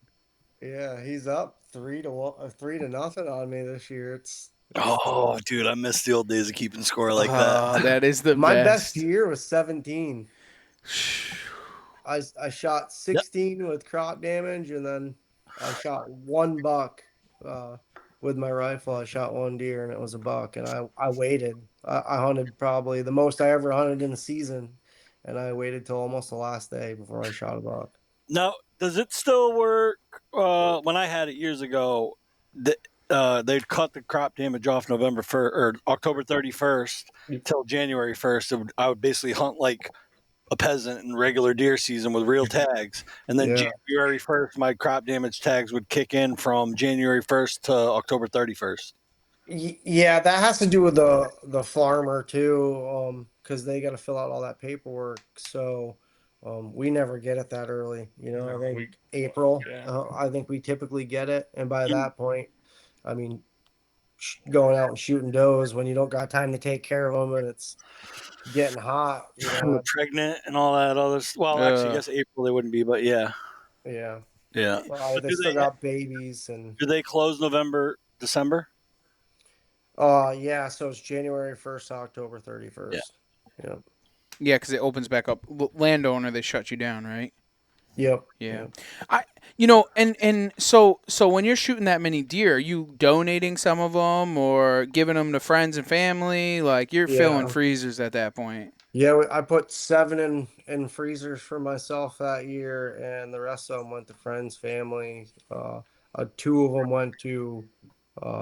Yeah, he's up 3-1, 3-0 on me this year. It's
Oh, dude, I miss the old days of keeping score like that.
That is the
my
best.
best year was 17. I shot 16 with crop damage, and then I shot one buck with my rifle. I shot one deer, and it was a buck. And I waited. I hunted probably the most I ever hunted in a season, and I waited till almost the last day before I shot a buck.
Now, does it still work? When I had it years ago, they'd cut the crop damage off November 1st or October 31st till January 1st. I would basically hunt like a peasant in regular deer season with real tags, and then
Yeah.
January 1st, my crop damage tags would kick in from January 1st to October 31st.
Yeah, that has to do with the farmer too, because they got to fill out all that paperwork. So we never get it that early. You know, I think April.
Yeah.
I think we typically get it, and by that point, I mean, going out and shooting does when you don't got time to take care of them and it's getting hot. You know,
Pregnant and all that other. Well, actually, I guess April they wouldn't be, but yeah,
yeah.
yeah.
They still got babies and.
Do they close November, December?
Yeah. So it's January 1st, to October 31st. Yeah.
Yeah, because it opens back up. Landowner, they shut you down, right?
Yep.
Yeah.
Yep.
And so when you're shooting that many deer, are you donating some of them or giving them to friends and family? Like, you're filling freezers at that point.
Yeah, I put 7 in freezers for myself that year, and the rest of them went to friends, family. 2 of them went to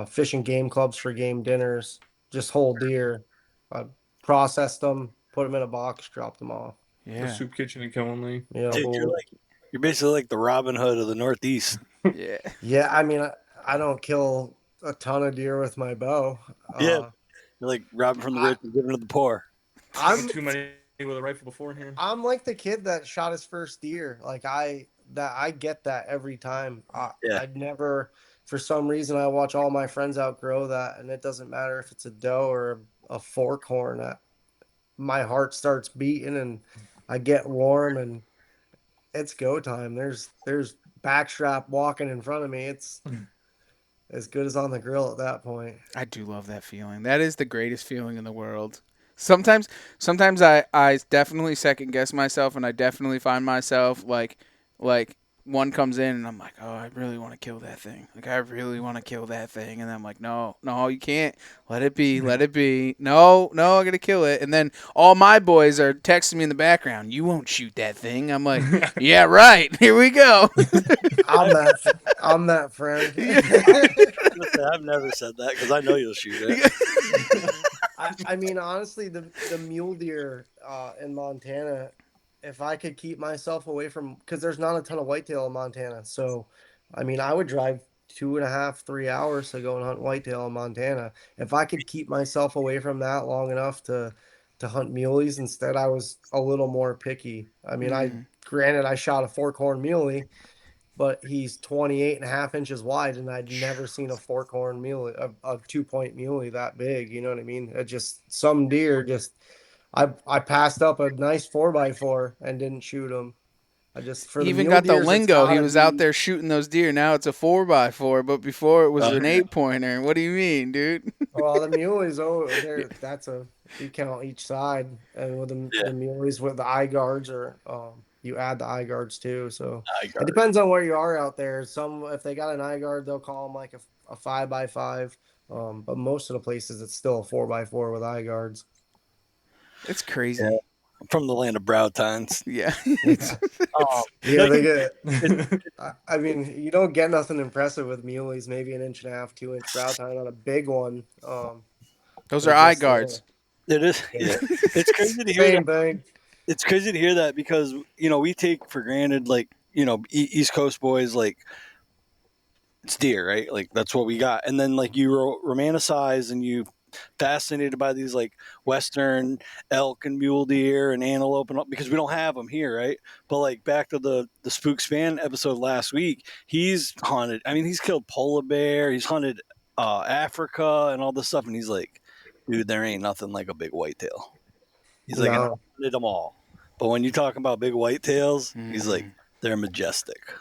fishing game clubs for game dinners, just whole deer. I processed them, put them in a box, dropped them off.
The soup kitchen in Killenly.
Yeah,
Dude, you're basically like the Robin Hood of the Northeast.
Yeah.
Yeah, I mean, I don't kill a ton of deer with my bow.
You're like robbing from the rich and giving to the poor.
I'm
too many with a rifle beforehand.
I'm like the kid that shot his first deer. Like I get that every time. I'd never, for some reason, I watch all my friends outgrow that, and it doesn't matter if it's a doe or a forkhorn. My heart starts beating, and I get warm, and it's go time. There's backstrap walking in front of me. It's as good as on the grill at that point.
I do love that feeling. That is the greatest feeling in the world. Sometimes I definitely second guess myself, and I definitely find myself like one comes in and I'm like, oh, I really want to kill that thing. Like, I really want to kill that thing. And then I'm like, no, you can't. Let it be. No, I got to kill it. And then all my boys are texting me in the background, you won't shoot that thing. I'm like, yeah, right. Here we go.
I'm that friend.
I've never said that because I know you'll shoot it.
I mean, honestly, the mule deer in Montana, if I could keep myself away from, because there's not a ton of whitetail in Montana. So, I mean, I would drive 2.5, 3 hours to go and hunt whitetail in Montana. If I could keep myself away from that long enough to hunt muleys instead, I was a little more picky. I mean,
Mm.
granted I shot a fork horn muley, but he's 28.5 inches wide, and I'd never seen a fork horn muley, a 2 point muley that big. You know what I mean? It just some deer just I passed up a nice 4x4 and didn't shoot him. I just for
He
the
even
mule
got the
deers, it's
lingo. He
gotta
was out
be.
there shooting those deer. Now it's a 4x4, but before it was
Uh,
an 8 pointer. What do you mean, dude?
Well, the muleys, oh, there. That's a you count each side, and with
yeah,
the muleys with the eye guards, or you add the eye guards too. So
I
it
got it.
depends on where you are out there. Some if they got an eye guard, they'll call them like a 5x5. But most of the places it's still a 4x4 with eye guards.
It's
Yeah,
crazy.
I'm from the land of Browtines.
Yeah.
It's
Um,
yeah,
like
they get.
it,
I mean, you don't get nothing impressive with muleys. Maybe an inch and a half, 2 inch brow tine on a big one.
Those are
They're
eye
just
guards.
it is. Yeah, it's crazy to hear that.
same thing.
It's crazy to hear that because we take for granted like East Coast boys like it's deer, right? Like that's what we got. And then like you romanticize and you fascinated by these like Western elk and mule deer and antelope and all, because we don't have them here, right? But like back to the Spook Span episode last week, he's hunted. I mean, he's killed polar bear. He's hunted Africa and all this stuff, and he's like, dude, there ain't nothing like a big whitetail. He's like, and I
No.
hunted them all. But when you talk about big whitetails, he's like,
Mm.
they're majestic.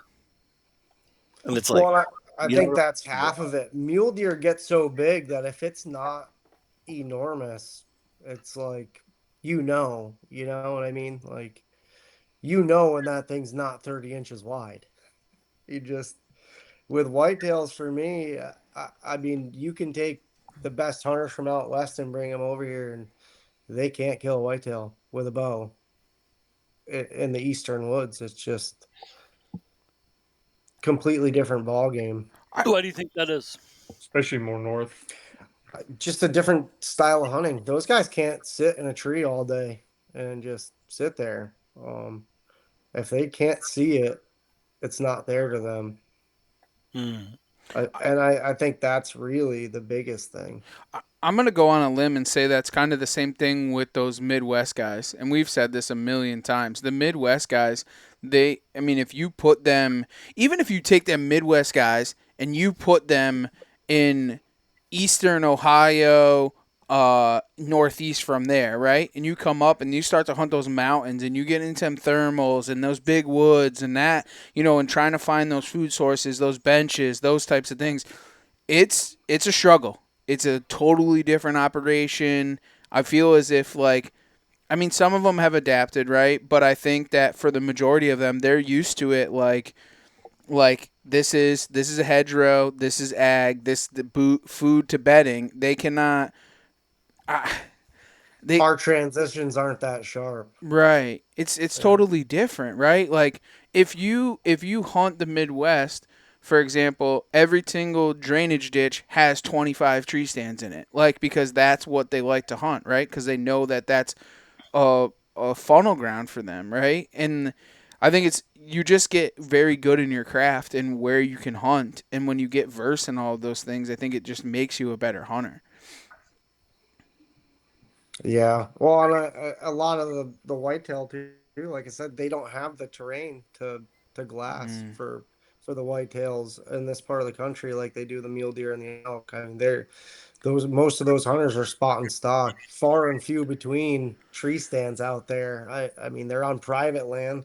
And it's like,
Well, I
you
think
know,
that's half of it. Mule deer get so big that if it's not enormous, it's like, you know what I mean? Like, when that thing's not 30 inches wide. You just, with whitetails for me, I mean, you can take the best hunters from out west and bring them over here, and they can't kill a whitetail with a bow in the eastern woods. It's just completely different ball game.
why do you think that is?
especially more north.
Just a different style of hunting. Those guys can't sit in a tree all day and just sit there. If they can't see it, it's not there to them.
Hmm.
I think that's really the biggest thing.
I'm going to go on a limb and say that's kind of the same thing with those Midwest guys. And we've said this a million times. The Midwest guys, I mean, if you put them, even if you take them Midwest guys and you put them in Eastern Ohio, northeast from there, right? And you come up and you start to hunt those mountains and you get into them thermals and those big woods and that, and trying to find those food sources, those benches, those types of things. It's a struggle. It's a totally different operation. I feel as if I mean some of them have adapted, right? But I think that for the majority of them they're used to it this is a hedgerow, this is ag, this the food to bedding. They cannot uh, they
Our transitions aren't that sharp.
right. It's
Yeah.
totally different, right? Like if you hunt the Midwest, for example, every single drainage ditch has 25 tree stands in it. Like because that's what they like to hunt, right? Cuz they know that that's a funnel ground for them, right? And I think it's you just get very good in your craft and where you can hunt, and when you get versed in all of those things, I think it just makes you a better hunter.
Yeah. Well, and a lot of the whitetail too, like I said, they don't have the terrain to glass
Mm.
for the whitetails in this part of the country like they do the mule deer and the elk. I mean, they're those most of those hunters are spot and stock, far and few between tree stands out there. I mean, they're on private land,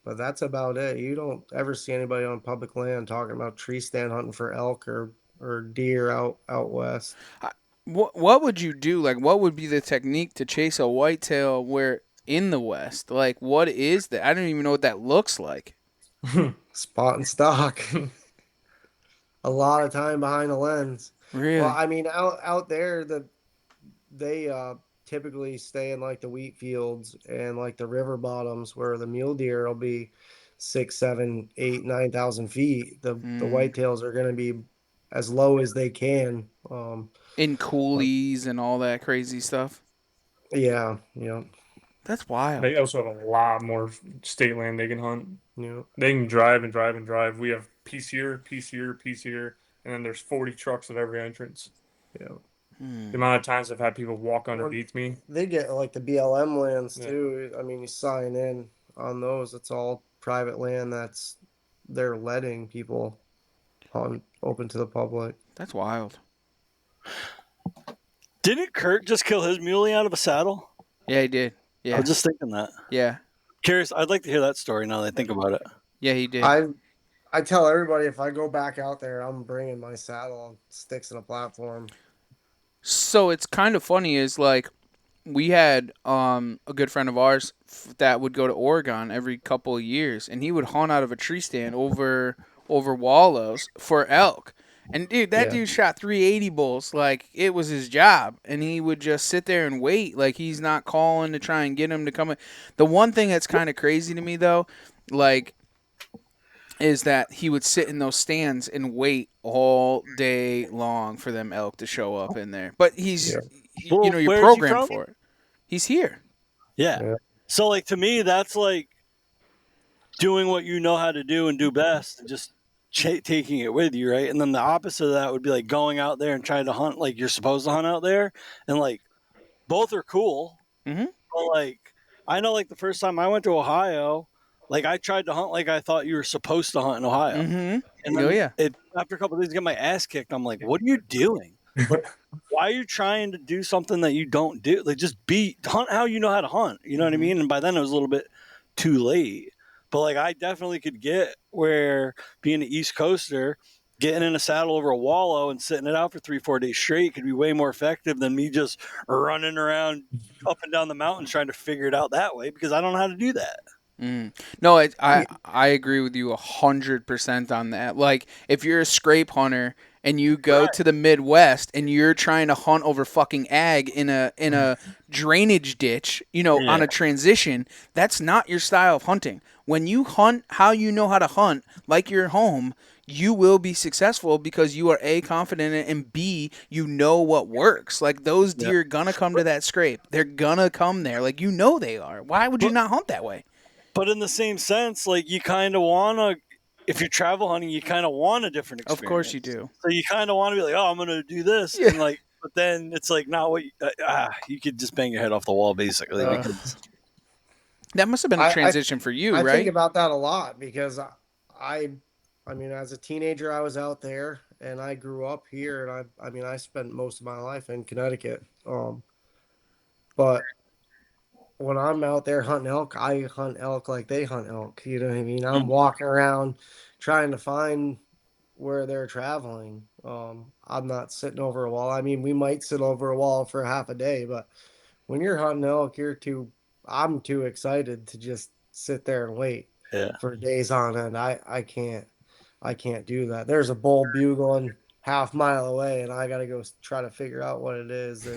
but that's about it. You don't ever see anybody on public land talking about tree stand hunting for elk or deer out west.
I- what would you do? Like, what would be the technique to chase a whitetail where in the West? Like, what is that? I don't even know what that looks like.
Spot and stock. A lot of time behind the lens. Well,
Really?
I mean, out there, they typically stay in like the wheat fields and like the river bottoms where the mule deer will be 6, 7, 8, 9,000 feet. The
Mm.
whitetails are going to be as low as they can.
In
Like
coulees and all that crazy stuff.
yeah, yeah.
That's wild.
They also have a lot more state land they can hunt.
Yeah.
They can drive and drive and drive. We have piece here, piece here, piece here, and then there's 40 trucks at every entrance.
Yeah.
The amount of times I've had people walk underneath me.
They get like the BLM lands
Yeah.
too. I mean, you sign in on those. It's all private land that's they're letting people hunt open to the public.
That's wild.
Didn't Kurt just kill his muley out of a saddle?
Yeah, he did.
I
Yeah.
was just thinking that.
Yeah.
Curious. I'd like to hear that story now that I think about it.
Yeah, he did.
I tell everybody if I go back out there, I'm bringing my saddle and sticks and a platform.
So it's kind of funny is like we had a good friend of ours that would go to Oregon every couple of years, and he would hunt out of a tree stand over wallows for elk. And dude, that dude shot 380 bulls like it was his job, and he would just sit there and wait, like he's not calling to try and get him to come in. The one thing that's kind of crazy to me though, like, is that he would sit in those stands and wait all day long for them elk to show up in there. But he's,
Well,
you're
where's he
programmed
from?
for it. He's here.
Yeah. So, like, to me, that's like doing what you know how to do and do best and just taking it with you, right? And then the opposite of that would be like going out there and trying to hunt like you're supposed to hunt out there. And like both are cool.
Mm-hmm.
But like, I know like the first time I went to Ohio, like I tried to hunt like I thought you were supposed to hunt in Ohio.
Mm-hmm.
And then after a couple of days, get my ass kicked. I'm like, what are you doing? Like, why are you trying to do something that you don't do? Like, just hunt how you know how to hunt. You know what I mean? And by then, it was a little bit too late. But like, I definitely could get where being an East Coaster, getting in a saddle over a wallow and sitting it out for 3-4 days straight could be way more effective than me just running around up and down the mountains trying to figure it out that way because I don't know how to do that.
No, I agree with you 100% on that. Like, if you're a scrape hunter and you go to the Midwest and you're trying to hunt over fucking ag in a drainage ditch, on a transition, that's not your style of hunting. When you hunt how you know how to hunt, like you're home, you will be successful because you are A, confident in it, and B, you know what works. Like, those deer are gonna come to that scrape. They're gonna come there. Like, they are. Why would you not hunt that way?
But in the same sense, like you kind of want to, if you're travel hunting, you kind of want a different experience.
Of course you do.
So you kind of want to be like, oh, I'm going to do this. And like, but then it's like, not what you could just bang your head off the wall basically. Because
that must have been a transition for you, right?
I think about that a lot because I mean, as a teenager, I was out there and I grew up here and I spent most of my life in Connecticut. But when I'm out there hunting elk, I hunt elk like they hunt elk. You know what I mean? I'm walking around trying to find where they're traveling. I'm not sitting over a wall. I mean, we might sit over a wall for half a day, but when you're hunting elk, I'm too excited to just sit there and wait for days on end. I can't do that. There's a bull bugling half mile away and I got to go try to figure out what it is.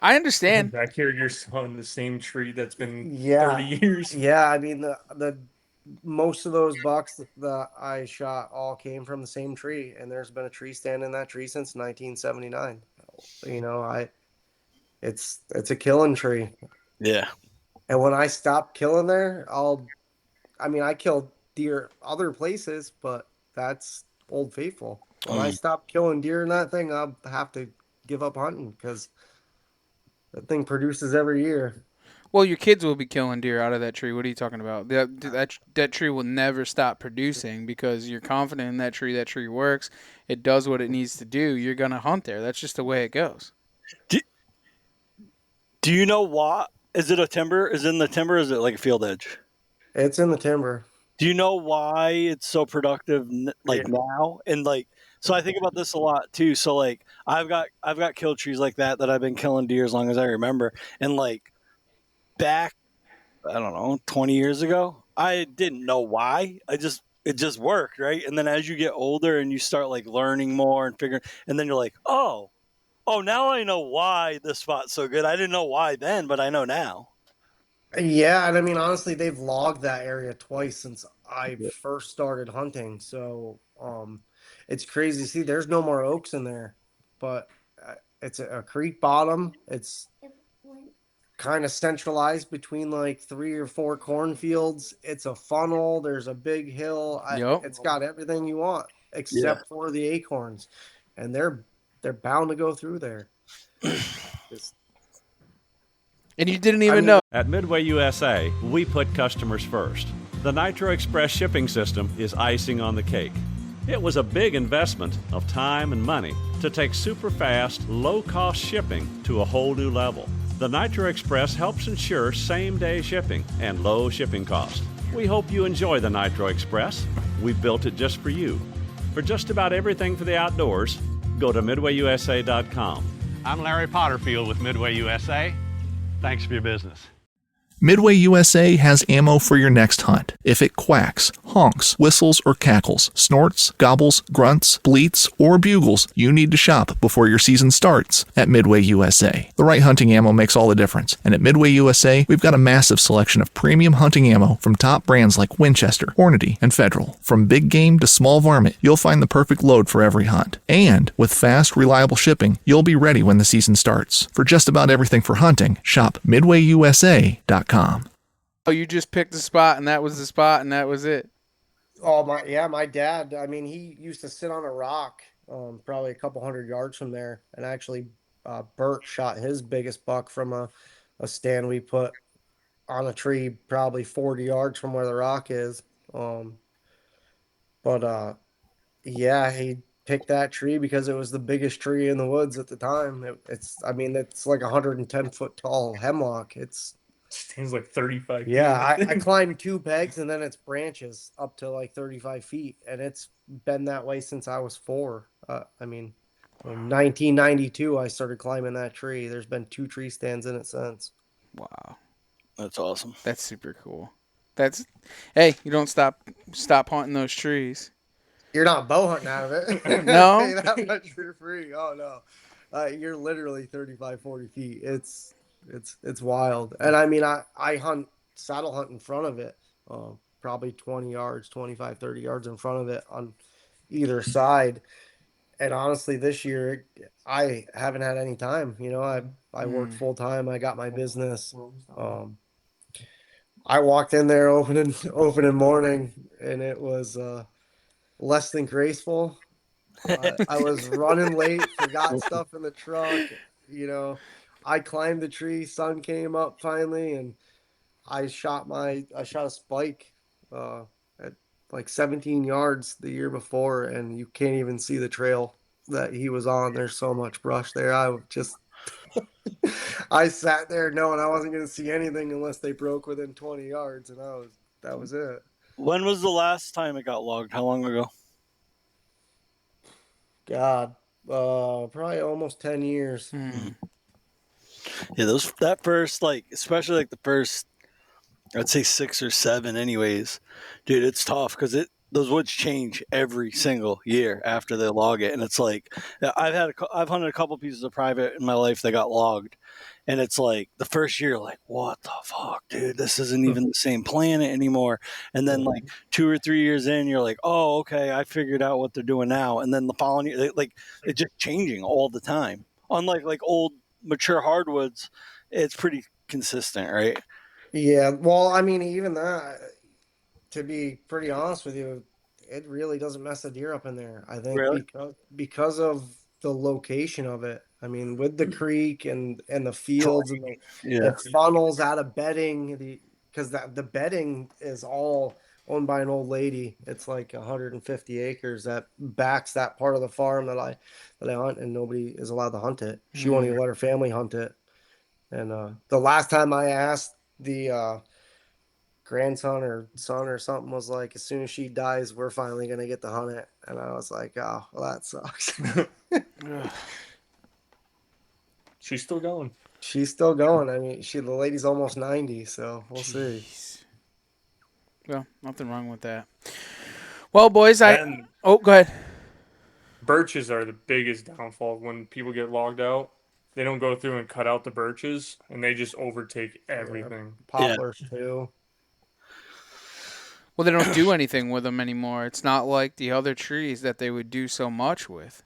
I understand.
Back here, you're still in the same tree that's been 30 years.
Yeah, I mean the most of those bucks that I shot all came from the same tree, and there's been a tree stand in that tree since 1979. It's a killing tree.
Yeah.
And when I stop killing there, I killed deer other places, but that's Old Faithful. When I stop killing deer in that thing, I'll have to give up hunting because that thing produces every year.
Well, your kids will be killing deer out of that tree. What are you talking about? That tree will never stop producing because you're confident in that tree. That tree works. It does what it needs to do. You're going to hunt there. That's just the way it goes.
Do you know what? Is it a timber? Is it in the timber? Or is it like a field edge?
It's in the timber.
Do you know why it's so productive now? And like, so I think about this a lot too. So like, I've got kill trees like that I've been killing deer as long as I remember. And like back, I don't know, 20 years ago, I didn't know why. It just worked, right? And then as you get older and you start like learning more and figuring, and then you're like, oh, now I know why this spot's so good. I didn't know why then, but I know now.
Yeah, and I mean honestly, they've logged that area twice since I first started hunting. So it's crazy. See, there's no more oaks in there, but it's a creek bottom. It's kind of centralized between like 3 or 4 cornfields. It's a funnel. There's a big hill.
Yep.
It's got everything you want
Yeah.
except for the acorns, and they're bound to go through there. Just,
And you didn't
I
even
mean,
know.
At Midway USA, we put customers first. The Nitro Express shipping system is icing on the cake. It was a big investment of time and money to take super fast, low-cost shipping to a whole new level. The Nitro Express helps ensure same-day shipping and low shipping costs. We hope you enjoy the Nitro Express. We built it just for you. For just about everything for the outdoors, go to MidwayUSA.com. I'm Larry Potterfield with Midway USA. Thanks for your business.
Midway USA has ammo for your next hunt. If it quacks, honks, whistles, or cackles, snorts, gobbles, grunts, bleats, or bugles, you need to shop before your season starts at Midway USA. The right hunting ammo makes all the difference, and at Midway USA, we've got a massive selection of premium hunting ammo from top brands like Winchester, Hornady, and Federal. From big game to small varmint, you'll find the perfect load for every hunt. And with fast, reliable shipping, you'll be ready when the season starts. For just about everything for hunting, shop MidwayUSA.com.
Oh, you just picked a spot, and that was the spot, and that was it.
oh my dad. I mean, he used to sit on a rock, probably a couple 100 yards from there, and actually, Bert shot his biggest buck from a stand we put on a tree, probably 40 yards from where the rock is. But yeah, he picked that tree because it was the biggest tree in the woods at the time. I mean, it's like 110-foot tall hemlock. It's
Stands like 35 feet.
Yeah, I climbed 2 pegs and then its branches up to like 35 feet, and it's been that way since I was 4. I mean, in 1992, I started climbing that tree. There's been 2 tree stands in it since.
Wow,
That's awesome.
that's super cool. Hey, you don't stop haunting those trees.
You're not bow hunting out of it.
No?
Pay that much for free. Oh no, you're literally 35, 40 feet. It's wild. And I mean, I hunt saddle hunt in front of it, probably 20 yards, 25, 30 yards in front of it on either side. And honestly, this year I haven't had any time. You know, I worked full time. I got my business. I walked in there opening morning, and it was less than graceful. I was running late, forgot stuff in the truck. You know, I climbed the tree. Sun came up finally, and I shot a spike at like 17 yards the year before, and you can't even see the trail that he was on. There's so much brush there. I just I sat there knowing I wasn't going to see anything unless they broke within 20 yards, and that was it.
When was the last time it got logged? How long ago?
God, probably almost 10 years.
Yeah, that first, like, especially like the first, I'd say 6 or 7 anyways. Dude, it's tough because those woods change every single year after they log it. And it's like, I've hunted a couple pieces of private in my life that got logged. And it's like the first year, like, what the fuck, dude? This isn't even the same planet anymore. And then like 2 or 3 years in, you're like, oh, okay, I figured out what they're doing now. And then the following year, like, it's just changing all the time. Unlike like old mature hardwoods, it's pretty consistent, right?
Yeah, well, I mean, even that, to be pretty honest with you, it really doesn't mess the deer up in there. I think
Really?
because of the location of it. I mean, with the creek and the fields and
Yeah.
it funnels out of bedding, because the bedding is all owned by an old lady. It's like 150 acres that backs that part of the farm that I hunt, and nobody is allowed to hunt it. She won't even let her family hunt it. And the last time I asked, the grandson or son or something was like, as soon as she dies, we're finally gonna get to hunt it. And I was like, oh, well, that sucks.
She's still going.
She's still going. I mean, the lady's almost 90, so we'll see.
Well, nothing wrong with that. Well, boys,
And
go ahead.
birches are the biggest downfall when people get logged out. They don't go through and cut out the birches, and they just overtake everything.
Poplars too.
Well, they don't do anything with them anymore. It's not like the other trees that they would do so much with.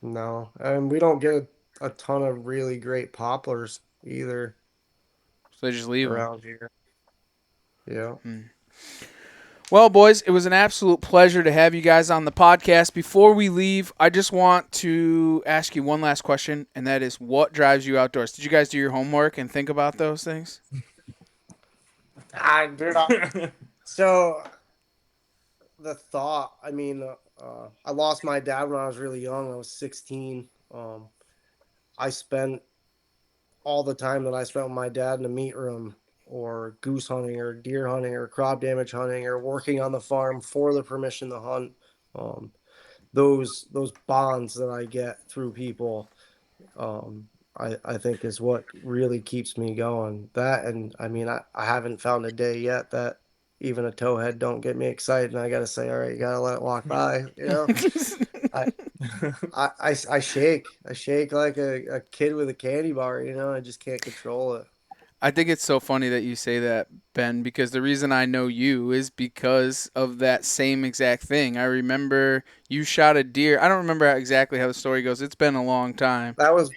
No, and we don't get a ton of really great poplars either.
So they just leave them
around here. Yeah.
Well, boys, it was an absolute pleasure to have you guys on the podcast. Before we leave, I just want to ask you one last question, and that is, what drives you outdoors? Did you guys do your homework and think about those things?
So the thought, I mean, I lost my dad when I was really young. I was 16. I spent all the time that I spent with my dad in the meat room, or goose hunting, or deer hunting, or crop damage hunting, or working on the farm for the permission to hunt. Um, those bonds that I get through people, I think is what really keeps me going. That, and I mean, I haven't found a day yet that even a towhead don't get me excited, and I gotta say, all right, you gotta let it walk by. I I shake. I shake like a kid with a candy bar, I just can't control it.
I think it's so funny that you say that, Ben, because the reason I know you is because of that same exact thing. I remember you shot a deer. I don't remember exactly how the story goes. It's been a long time.
That was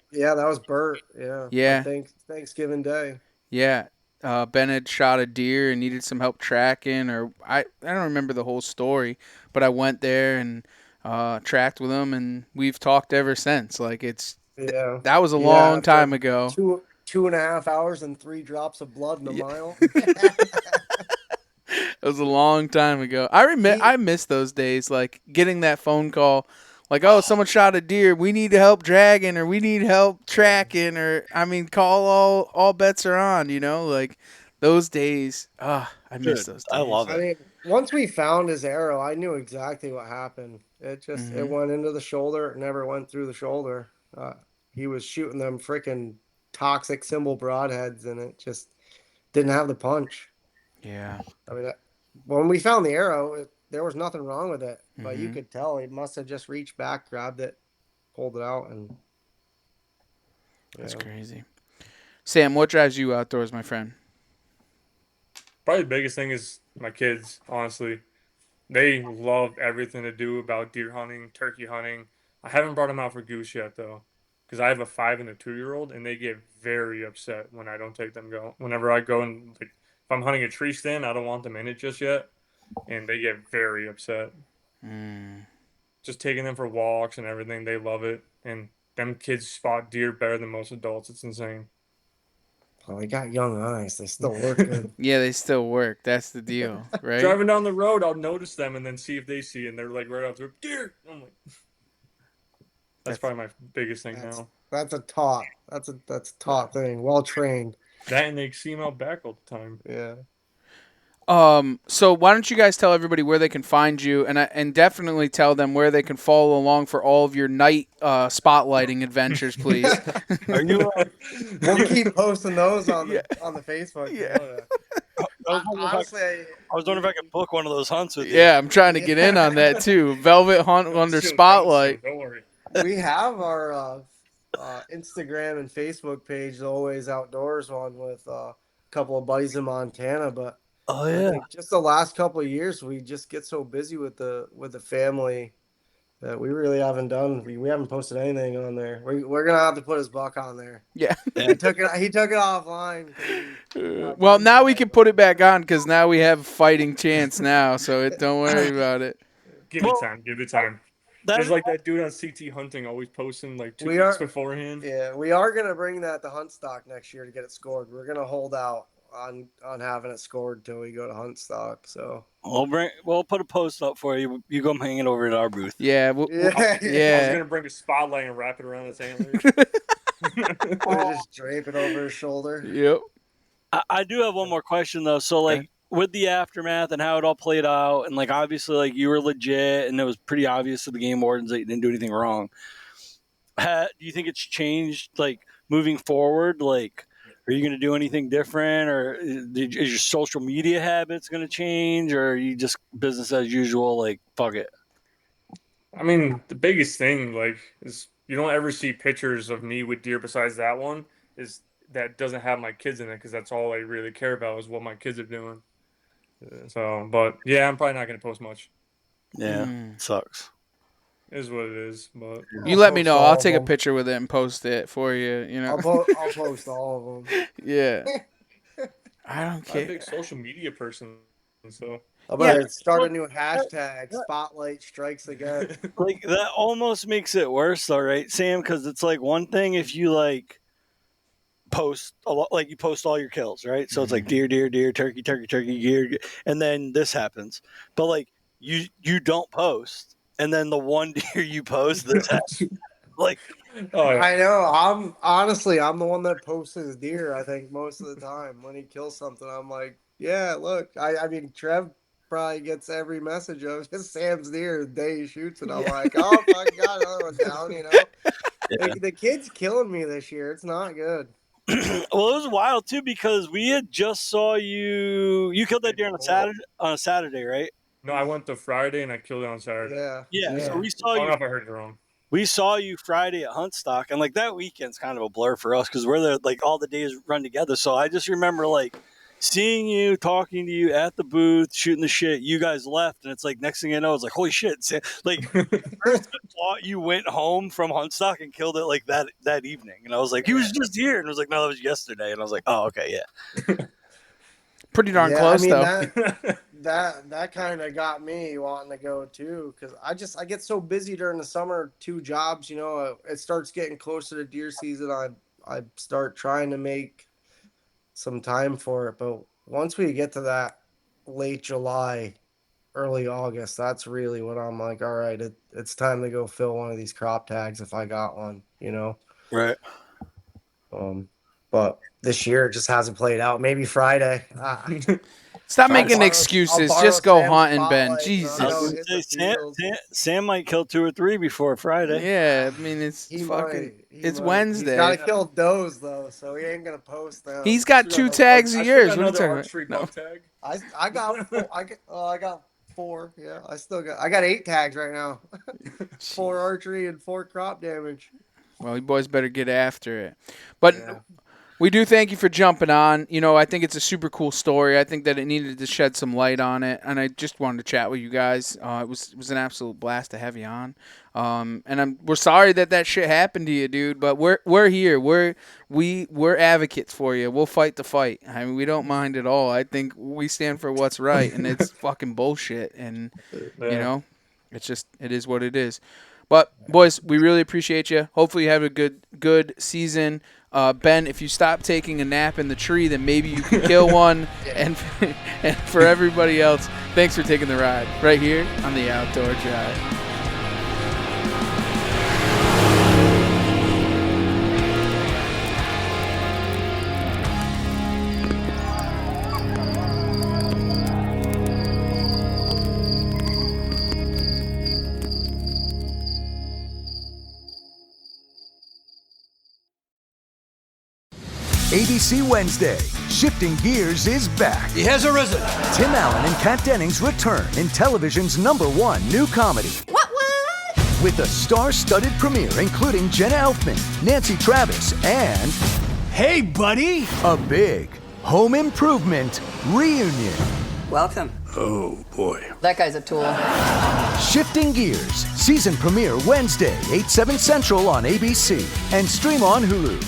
Bert, on
Yeah,
Thanksgiving Day.
yeah. Ben had shot a deer and needed some help tracking, or I don't remember the whole story, but I went there and tracked with him, and we've talked ever since. Like
Yeah.
that was a
Yeah,
long time
after
ago.
two and a half hours and 3 drops of blood in a
Yeah.
mile.
It was a long time ago.
He
I miss those days, like getting that phone call, like, oh, someone shot a deer. We need help dragging, or we need help tracking, or I mean, call all bets are on. Like those days. Ah, I miss
Dude,
those
I
days.
love
I
it.
mean, once we found his arrow, I knew exactly what happened. It
Hmm.
went into the shoulder. It never went through the shoulder. He was shooting them freaking toxic symbol broadheads, and it just didn't have the punch.
Yeah.
I mean, when we found the arrow, there was nothing wrong with it, but you
Hmm.
could tell he must have just reached back, grabbed it, pulled it out, and
That's
yeah.
crazy. Sam, what drives you outdoors, my friend?
Probably the biggest thing is my kids, honestly. They love everything to do about deer hunting, turkey hunting. I haven't brought them out for goose yet, though, because I have a 5 and a 2-year-old, and they get very upset when I don't take them go. Whenever I go and, like, if I'm hunting a tree stand, I don't want them in it just yet, and they get very upset.
Mm.
Just taking them for walks and everything, they love it, and them kids spot deer better than most adults. It's insane.
Well, they got young eyes. They still work good.
Yeah, they still work. That's the deal, right?
Driving down the road, I'll notice them and then see if they see, and they're like right out there, deer. I'm like, that's
That's
probably my biggest thing
That's
now.
that's a taught. That's a taught thing. Well trained.
That and they see him out back all the time.
Yeah.
So why don't you guys tell everybody where they can find you, and definitely tell them where they can follow along for all of your night spotlighting adventures, please.
Are you?
We'll keep posting those on
Yeah.
the Facebook.
Yeah.
Honestly,
I was wondering if I could book one of those hunts with you.
Yeah, I'm trying to get in on that too. Velvet Hunt under
Soon,
spotlight.
Don't worry.
we have our Instagram and Facebook page, the Always Outdoors one, with a couple of buddies in Montana. But
Oh
I
yeah.
think just the last couple of years, we just get so busy with the family that we really haven't done. We haven't posted anything on there. We're gonna have to put his buck on there.
Yeah.
He took it. He took it offline.
Well, now we can put it back on because now we have a fighting chance now. So don't worry about it.
Give it time. Give it time.
That,
There's like that dude on CT Hunting always posting like 2
We
weeks
are-
beforehand.
Yeah, we are gonna bring that to Hunt Stock next year to get it scored. We're gonna hold out on having it scored till we go to Hunt Stock. So
we'll put a post up for you. You go hang it over at our booth.
Yeah.
yeah,
I was
Yeah.
gonna bring a spotlight and wrap it around his antlers.
we just drape it over his shoulder.
Yep.
I do have one more question though. So like with the aftermath and how it all played out, and like obviously like you were legit, and it was pretty obvious to the game wardens that you didn't do anything wrong. Do you think it's changed like moving forward? Like, are you going to do anything different, or is your social media habits going to change, or are you just business as usual? Like, fuck it.
I mean, the biggest thing like is you don't ever see pictures of me with deer besides that one is that doesn't have my kids in it because that's all I really care about is what my kids are doing. So, but yeah, I'm probably not gonna post much.
Yeah, sucks.
It is what it is. But
You let me know. I'll take a picture with it and post it for you.
I'll post all of them.
Yeah. I don't
I'm a
care.
big social media person, so.
I'm going to start a new hashtag, Spotlight Strikes Again.
Like that almost makes it worse, though, right, Sam? Because it's like one thing if you like post a lot, like you post all your kills, right? So it's like deer, deer, deer, turkey, turkey, turkey, deer, and then this happens. But like you don't post, and then the one deer you post, this happens. Like,
Oh, yeah.
I know. I'm the one that posts his deer, I think, most of the time. When he kills something, I'm like, yeah, look. I mean, Trev probably gets every message of just Sam's deer the day he shoots it. I'm like, oh, fuck, got another one down, you know? The kid's killing me this year. It's not good.
well, it was wild too because we had just saw you killed that deer on a Saturday, right?
No, I went to Friday and I killed it on Saturday.
Yeah. So we saw
I don't
you.
know if I heard you wrong.
We saw you Friday at Huntstock, and like that weekend's kind of a blur for us because we're there, like all the days run together. So I just remember like seeing you, talking to you at the booth, shooting the shit. You guys left, and it's like next thing I know, it's like holy shit! Like first I thought you went home from Huntstock and killed it like that evening, and I was like, he was just here, and I was like, no, that was yesterday, and I was like, oh, okay, yeah.
Pretty darn close, though.
That kind of got me wanting to go too, because I get so busy during the summer, 2 jobs, you know. It starts getting closer to deer season. I start trying to make some time for it, but once we get to that late July, early August, that's really when I'm like, all right, it's time to go fill one of these crop tags if I got one, you know.
Right.
But this year it just hasn't played out. Maybe Friday.
Stop making excuses. Just go hunting, Ben. Jesus.
Sam might kill 2 or 3 before Friday.
Yeah, I mean it's it's Wednesday.
He's got to kill does though, so he ain't gonna post them.
He's got 2 tags a year. What are you talking about?
Tag.
I got 4. Yeah, I got 8 tags right now. 4 archery and 4 crop damage.
Well, you boys better get after it. But we do thank you for jumping on. You know, I think it's a super cool story. I think that it needed to shed some light on it, and I just wanted to chat with you guys. It was an absolute blast to have you on. And we're sorry that shit happened to you, dude. But we're here. We're advocates for you. We'll fight the fight. I mean, we don't mind at all. I think we stand for what's right, and it's fucking bullshit. And you know, it is what it is. But boys, we really appreciate you. Hopefully you have a good season. Ben, if you stop taking a nap in the tree, then maybe you can kill one. And for everybody else, thanks for taking the ride right here on the Outdoor Drive.
ABC Wednesday, Shifting Gears is back.
He has arisen.
Tim Allen and Kat Dennings return in television's #1 new comedy.
What?
With a star-studded premiere including Jenna Elfman, Nancy Travis, and...
Hey, buddy!
A big home improvement reunion.
Welcome.
Oh, boy.
That guy's a tool.
Shifting Gears, season premiere Wednesday, 8/7 Central on ABC, and stream on Hulu.